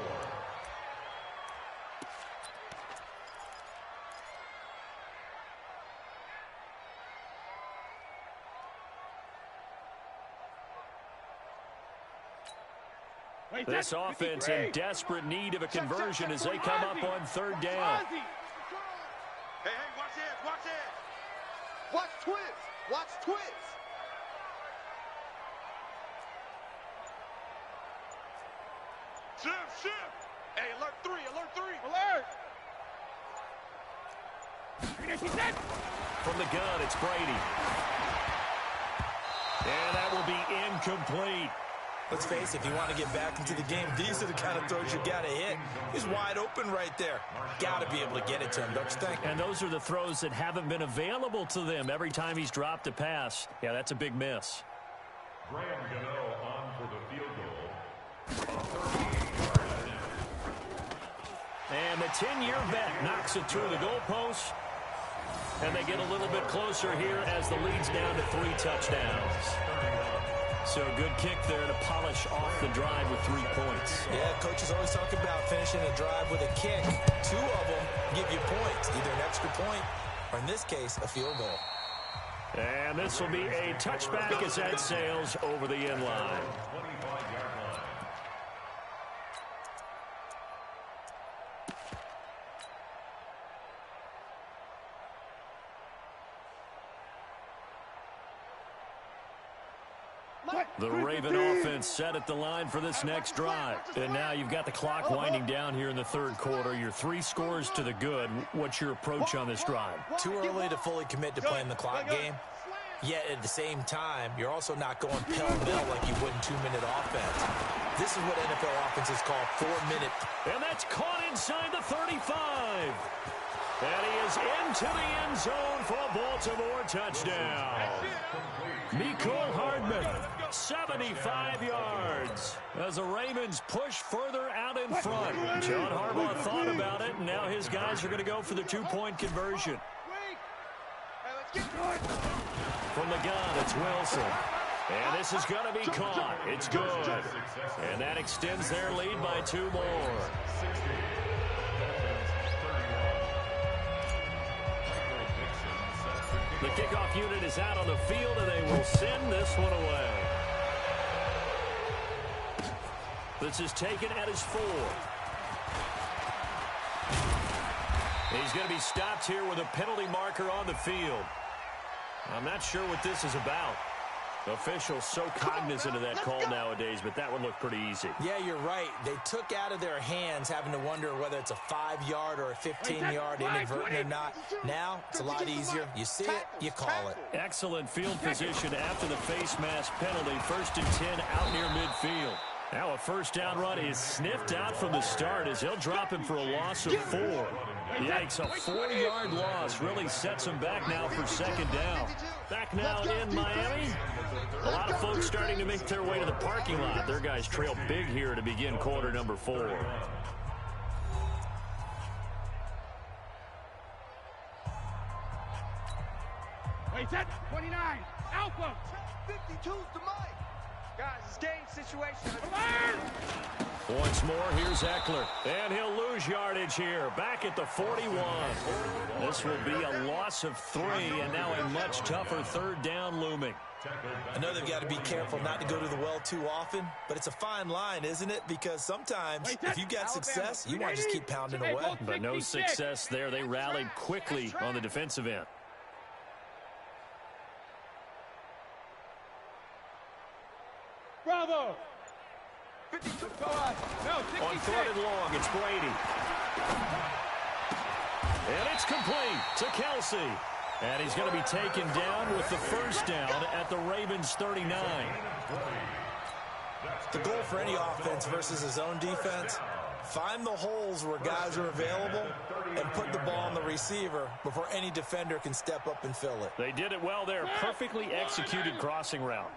This offense in desperate need of a conversion as they come up on 3rd down. Hey, watch it. Watch twins. Watch twins. Shift. Hey, alert 3. Alert! From the gun, it's Brady. And that will be incomplete. Let's face it, if you want to get back into the game, these are the kind of throws you got to hit. He's wide open right there. Got to be able to get it to him, don't you think? And those are the throws that haven't been available to them every time he's dropped a pass. Yeah, that's a big miss. Graham Gano on for the field goal. And the 10-year vet knocks it through the goalpost. And they get a little bit closer here as the lead's down to 3 touchdowns. So a good kick there to polish off the drive with 3 points. Yeah, coaches always talk about finishing a drive with a kick. 2 of them give you points, either an extra point or, in this case, a field goal. And this will be a touchback as that sails over the end line. 25-yard line. The Raven offense set at the line for this next drive. And now you've got the clock winding down here in the 3rd quarter. You're 3 scores to the good. What's your approach on this drive? Too early to fully commit to playing the clock game. Yet at the same time, you're also not going pell-mell like you would in 2-minute offense. This is what NFL offenses call 4-minute. And that's caught inside the 35. And he is into the end zone for a Baltimore touchdown. Mecole Hardman, 75 yards. As the Ravens push further out in front. John Harbaugh thought about it, and now his guys are going to go for the 2-point conversion. From the gun, it's Wilson. And this is going to be caught. It's good. And that extends their lead by 2 more. The kickoff unit is out on the field, and they will send this one away. This is taken at his 4. He's going to be stopped here with a penalty marker on the field. I'm not sure what this is about. Officials so cognizant of that call nowadays, but that one looked pretty easy. Yeah, you're right. They took out of their hands having to wonder whether it's a 5-yard or a 15-yard inadvertent or not. Now, it's a lot easier. You see it, you call it. Excellent field position after the face mask penalty. 1st and 10 out near midfield. Now a first down run is sniffed out from the start as they'll drop him for a loss of 4. Yikes, a 4-yard loss really sets him back now for 2nd down. Back now in Miami. A lot of folks starting to make their way to the parking lot. Their guys trail big here to begin quarter number 4. Wait, set 29. Alpha. 52's the mic. Guys, it's game situation. Once more, here's Eckler. And he'll lose yardage here. Back at the 41. This will be a loss of 3, and now a much tougher 3rd down looming. I know they've got to be careful not to go to the well too often, but it's a fine line, isn't it? Because sometimes, if you got success, you want to just keep pounding away. But no success there. They rallied quickly on the defensive end. Bravo. 52. No, 66. On 3rd and long, it's Brady. And it's complete to Kelsey. And he's going to be taken down with the 1st down at the Ravens 39. The goal for any offense versus his own defense, find the holes where guys are available and put the ball on the receiver before any defender can step up and fill it. They did it well there. Perfectly executed crossing route.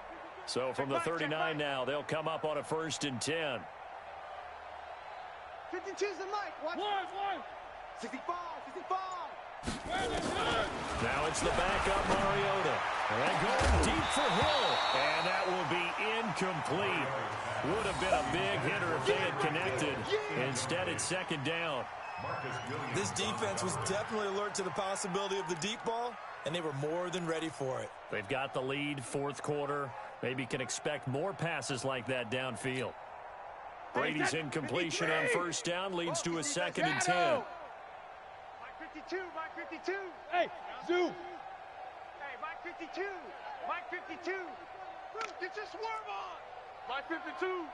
So from the 39 now, they'll come up on a 1st and 10. 52's the mic. Watch. 65. Now it's the backup Mariota. And going deep for Hill. And that will be incomplete. Would have been a big hitter if they had connected. Instead, it's 2nd down. This defense was definitely alert to the possibility of the deep ball, and they were more than ready for it. They've got the lead, 4th quarter. Maybe can expect more passes like that downfield. Brady's incompletion on 1st down leads to a 2nd and 10. Mike 52. Hey, zoom. Hey, Mike 52. Mike 52. Get your swerve on. Mike 52.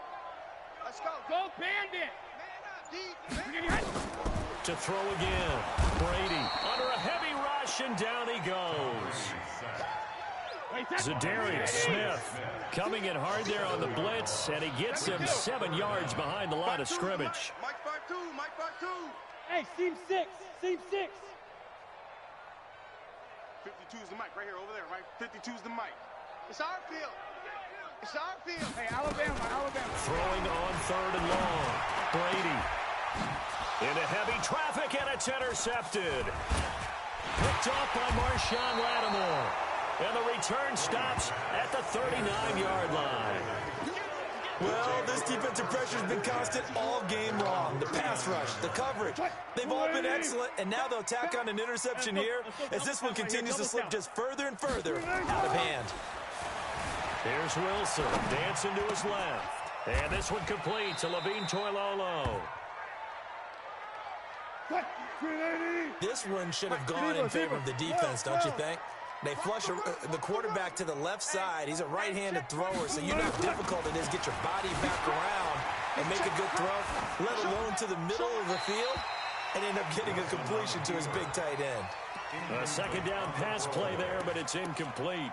Let's go. Go Bandit. Man up, D. To throw again. Brady under a heavy rush, and down he goes. Zadarius Smith coming in hard there on the blitz, and he gets him 7 yards behind the line of scrimmage. Mike 5-2. Mike 5-2. Hey, seam 6. Seam 6. 52's the mic right here, over there, right? 52's the mic. It's our field. It's our field. Hey, Alabama. Throwing on 3rd and long. Brady into heavy traffic, and it's intercepted. Picked off by Marshawn Lattimore. And the return stops at the 39-yard line. Well, this defensive pressure has been constant all game long. The pass rush, the coverage, they've all been excellent, and now they'll tack on an interception here as this one continues to slip just further and further out of hand. Here's Wilson dancing to his left. And this one complete to Levine Toilolo. This one should have gone in favor of the defense, don't you think? They flush the quarterback to the left side. He's a right-handed thrower, so you know how difficult it is to get your body back around and make a good throw, let alone to the middle of the field. and end up getting a completion to his big tight end. A second down pass play there, but it's incomplete.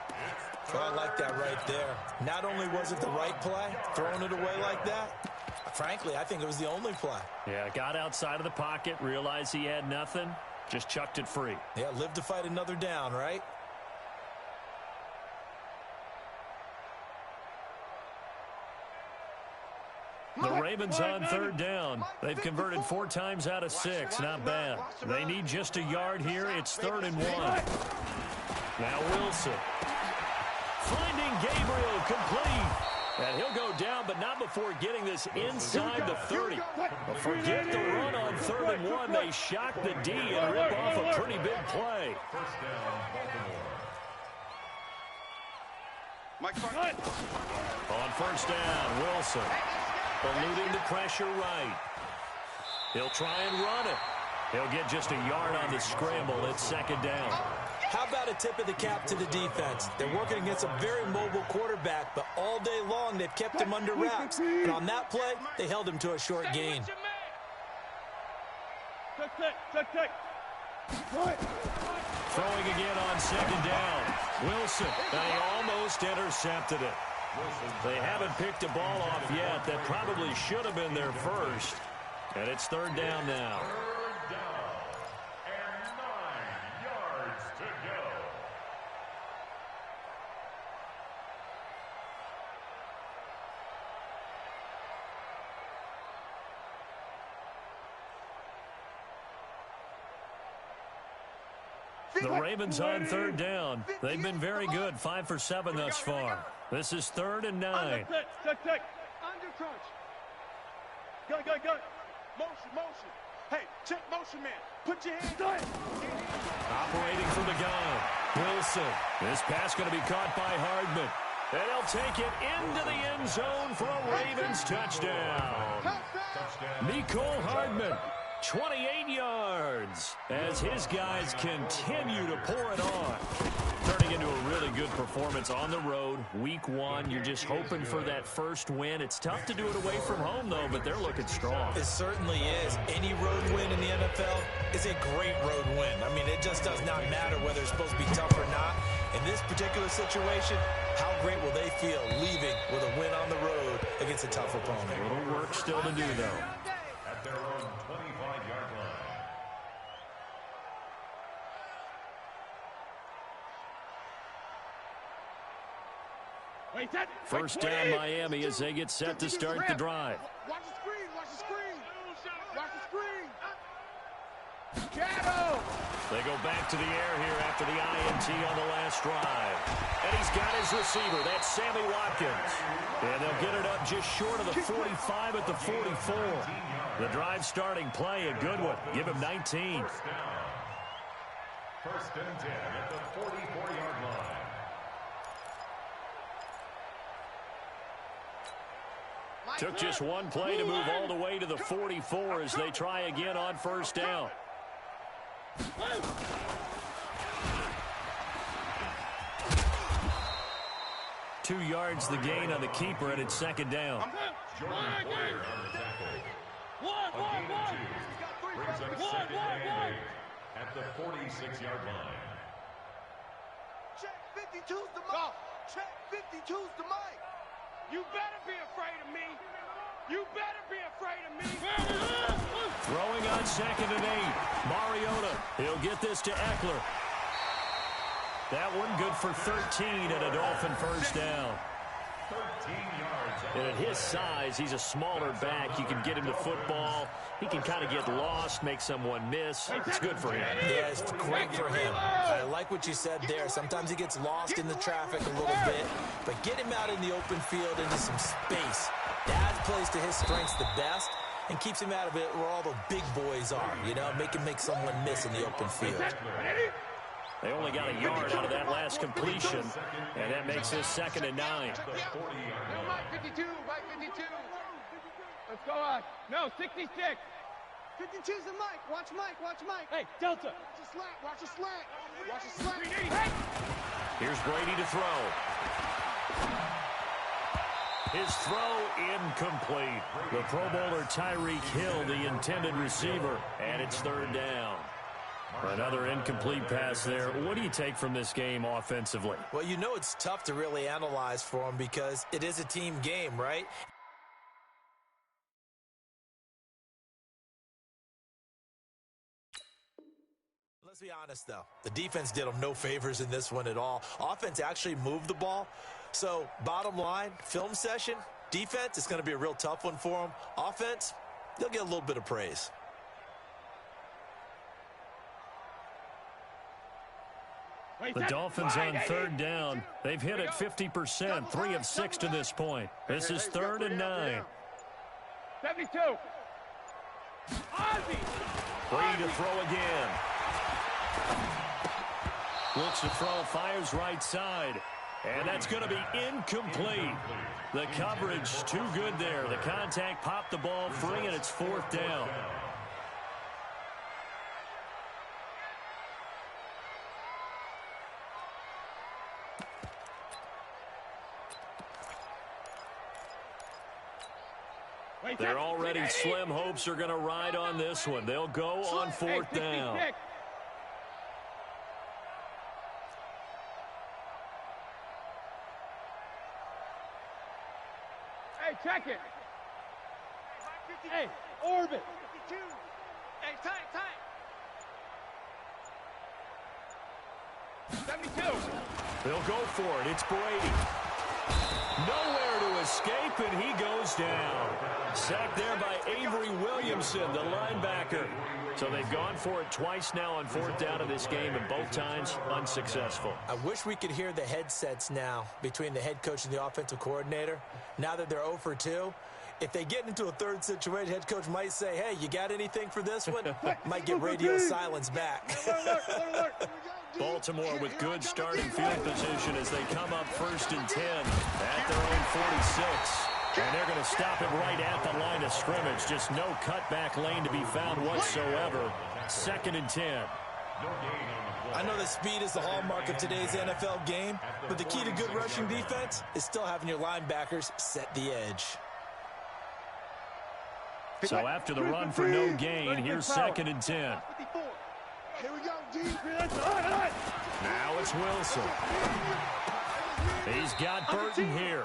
Well, I like that right there. Not only was it the right play, throwing it away like that, frankly, I think it was the only play. Yeah, got outside of the pocket, realized he had nothing, just chucked it free. Yeah, live to fight another down, right? The Ravens on third down. They've converted 4 times out of 6. Not bad. They need just a yard here. It's 3rd and 1. Now Wilson. Finding Gabriel complete. And he'll go down, but not before getting this inside the 30. But forget the run on 3rd and 1. They shock the D and rip off a pretty big play. First down, Baltimore. On first down, Wilson. Eluding the pressure right. He'll try and run it. He'll get just a yard on the scramble. It's 2nd down. How about a tip of the cap to the defense? They're working against a very mobile quarterback, but all day long they've kept him under wraps. And on that play, they held him to a short gain. Throwing again on 2nd down. Wilson, and he almost intercepted it. They haven't picked a ball off yet. That probably should have been their first. And it's 3rd down now. 3rd down and 9 yards to go. The Ravens on 3rd down. They've been very good, 5 for 7 thus far. This is 3rd and 9. Under crunch. Go. Motion. Hey, check motion, man. Put your hands on it. Operating from the gun. Wilson. This pass going to be caught by Hardman. And he'll take it into the end zone for a Ravens touchdown. Nicole Hardman. 28 yards as his guys continue to pour it on. Turning into a really good performance on the road. Week 1, you're just hoping for that first win. It's tough to do it away from home, though, but they're looking strong. It certainly is. Any road win in the NFL is a great road win. I mean, it just does not matter whether it's supposed to be tough or not. In this particular situation, how great will they feel leaving with a win on the road against a tough opponent? A little work still to do, though. At their own 25-yard line. First down, Miami, as they get set to start the drive. Watch the screen. Watch the screen. Shadow. They go back to the air here after the INT on the last drive. And he's got his receiver. That's Sammy Watkins. And they'll get it up just short of the 45 at the 44. The drive starting play, a good one. Give him 19. First and 10 at the 44-yard line. Took just one play to move all the way to the 44 as they try again on first down. 2 yards the gain on the keeper, and it's 2nd down. Jordan Boyer on the tackle. A gain of 2. Brings up 2nd and 8 at the 46-yard line. Check 52's the mic. Check 52's the mic. You better be afraid of me. You better be afraid of me. Throwing on 2nd and 8. Mariota, he'll get this to Eckler. That one good for 13 and a Dolphin first down. 13 yards. And at his size, he's a smaller back. You can get him to football. He can kind of get lost, make someone miss. It's good for him. Yeah, it's great for him. I like what you said there. Sometimes he gets lost in the traffic a little bit, but get him out in the open field into some space. That plays to his strengths the best and keeps him out of it where all the big boys are, you know, make someone miss in the open field. They only got a yard out of that last completion, and that makes this 2nd and 9. Mike 52, Mike 52. Let's go on. No, 66. 52's the Mike. Watch Mike. Hey, Delta. Watch the slant. Here's Brady to throw. His throw incomplete. The Pro Bowler Tyreek Hill, the intended receiver, and it's third down. Another incomplete pass there. What do you take from this game offensively? Well, you know it's tough to really analyze for him because it is a team game, right? Let's be honest, though. The defense did them no favors in this one at all. Offense actually moved the ball. So, bottom line, film session, defense, it's going to be a real tough one for them. Offense, they'll get a little bit of praise. The Dolphins on third down. They've hit it 50%, 3 of 6 to this point. This is 3rd and 9. 72. Ozzie. Free to throw again. Looks to throw, fires right side. And that's going to be incomplete. The coverage too good there. The contact popped the ball free, and it's 4th down. They're already slim hopes are going to ride on this one. They'll go on 4th down. Hey, check it. Hey, orbit. 52. Hey, time. 72. They'll go for it. It's Brady. Nowhere to escape, and he goes down. Sacked there by Avery Williamson, the linebacker. So they've gone for it twice now on 4th down of this game, and both times unsuccessful. I wish we could hear the headsets now between the head coach and the offensive coordinator. Now that they're 0 for 2, if they get into a third situation, head coach might say, hey, you got anything for this one? Might get radio silence back. Baltimore with good starting field position as they come up 1st and 10 at their own 46. And they're going to stop it right at the line of scrimmage. Just no cutback lane to be found whatsoever. 2nd and 10. I know that speed is the hallmark of today's NFL game, but the key to good rushing defense is still having your linebackers set the edge. So after the run for no gain, here's 2nd and 10. Here we go, D. Now it's Wilson. He's got Burton here.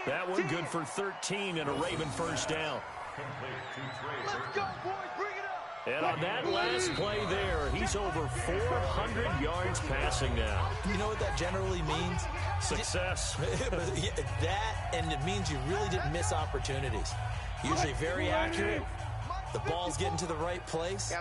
That one good for 13 and a Raven 1st down. Let's go, boys. Bring it up. And on that last play there, he's over 400 yards passing now. You know what that generally means? Success. That, and it means you really didn't miss opportunities. Usually very accurate. The ball's getting to the right place.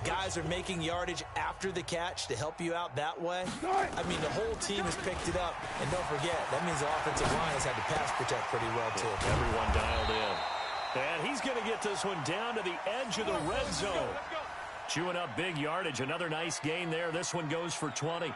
Guys are making yardage after the catch to help you out that way. I mean, the whole team has picked it up. And don't forget, that means the offensive line has had to pass protect pretty well, too. Everyone dialed in. And he's going to get this one down to the edge of the red zone. Chewing up big yardage. Another nice gain there. This one goes for 20.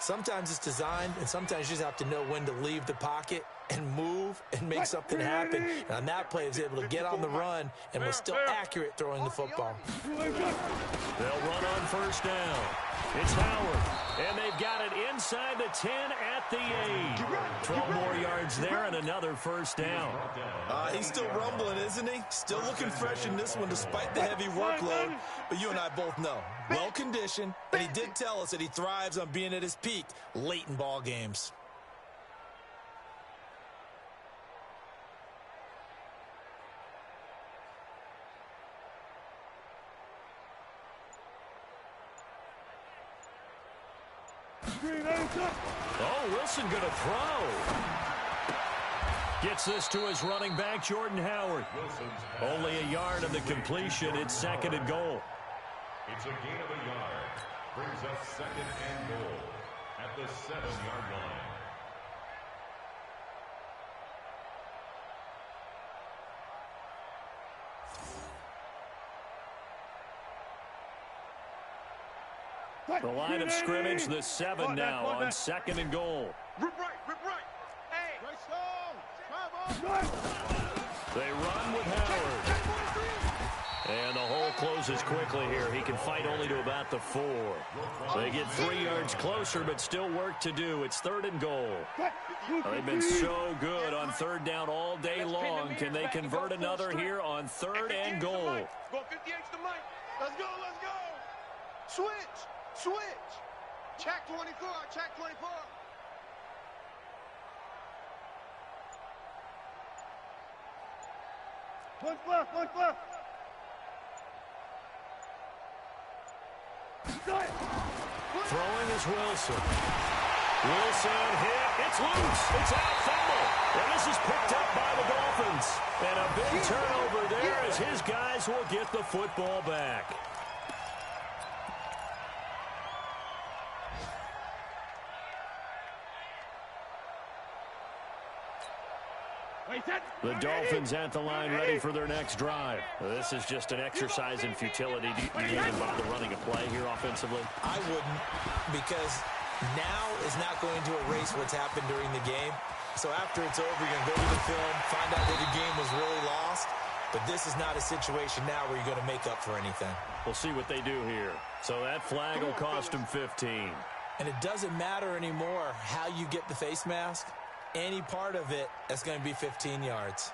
Sometimes it's designed, and sometimes you just have to know when to leave the pocket and move and make something happen. And on that play, he was able to get on the run and was still accurate throwing the football. They'll run on 1st down. It's Howard, and they've got it inside the 10 at the 8. 12 more yards there and another 1st down. He's still rumbling, isn't he? Still looking fresh in this one despite the heavy workload. But you and I both know, well-conditioned, and he did tell us that he thrives on being at his peak late in ball games. Oh, Wilson going to throw. Gets this to his running back, Jordan Howard. Only a yard of the completion. It's 2nd and goal. It's a gain of a yard. Brings up 2nd and goal at the 7-yard line. The line of scrimmage, the 7 now on 2nd and goal. Rip right. Hey. They run with Howard. And the whole closes quickly here. He can fight only to about the 4. They get 3 yards closer, but still work to do. It's 3rd and goal. They've been so good on 3rd down all day long. Can they convert another here on 3rd and goal? Go 58 to Mike. Let's go, let's go. Switch. Check 24, check 24. One flip. Throwing is Wilson. Wilson hit. It's loose. It's out, fumble. And this is picked up by the Dolphins. And a big turnover there as his guys will get the football back. The Dolphins at the line ready for their next drive. This is just an exercise in futility. Do you even bother running a play here offensively? I wouldn't, because now is not going to erase what's happened during the game. So after it's over, you're going to go to the film, find out where the game was really lost. But this is not a situation now where you're going to make up for anything. We'll see what they do here. So that flag will cost them 15. And it doesn't matter anymore how you get the face mask. Any part of it is going to be 15 yards.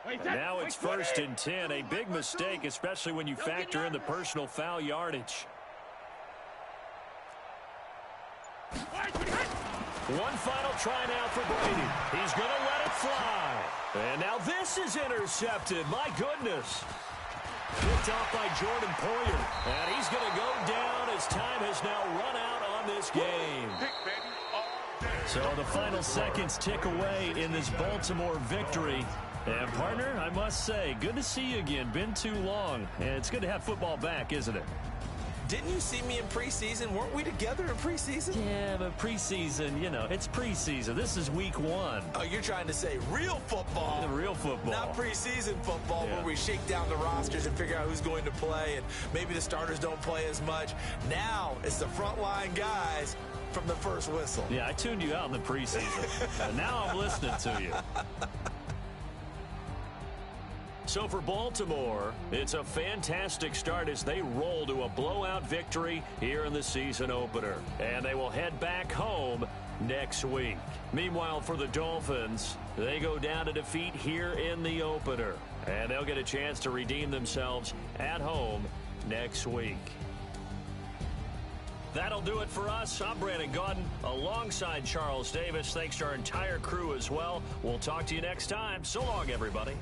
And now it's 1st and 10. A big mistake, especially when you factor in the personal foul yardage. One final try now for Brady. He's going to let it fly. And now this is intercepted. My goodness. Picked off by Jordan Poyer. And he's going to go down as time has now run out on this game. So the final seconds tick away in this Baltimore victory. And, partner, I must say, good to see you again. Been too long. And it's good to have football back, isn't it? Didn't you see me in preseason? Weren't we together in preseason? Yeah, but preseason, you know, it's preseason. This is week 1. Oh, you're trying to say real football. Real football. Not preseason football where we shake down the rosters and figure out who's going to play, and maybe the starters don't play as much. Now it's the frontline guys from the first whistle. Yeah, I tuned you out in the preseason. And now I'm listening to you. So for Baltimore, it's a fantastic start as they roll to a blowout victory here in the season opener. And they will head back home next week. Meanwhile, for the Dolphins, they go down to defeat here in the opener. And they'll get a chance to redeem themselves at home next week. That'll do it for us. I'm Brandon Gaudin alongside Charles Davis. Thanks to our entire crew as well. We'll talk to you next time. So long, everybody.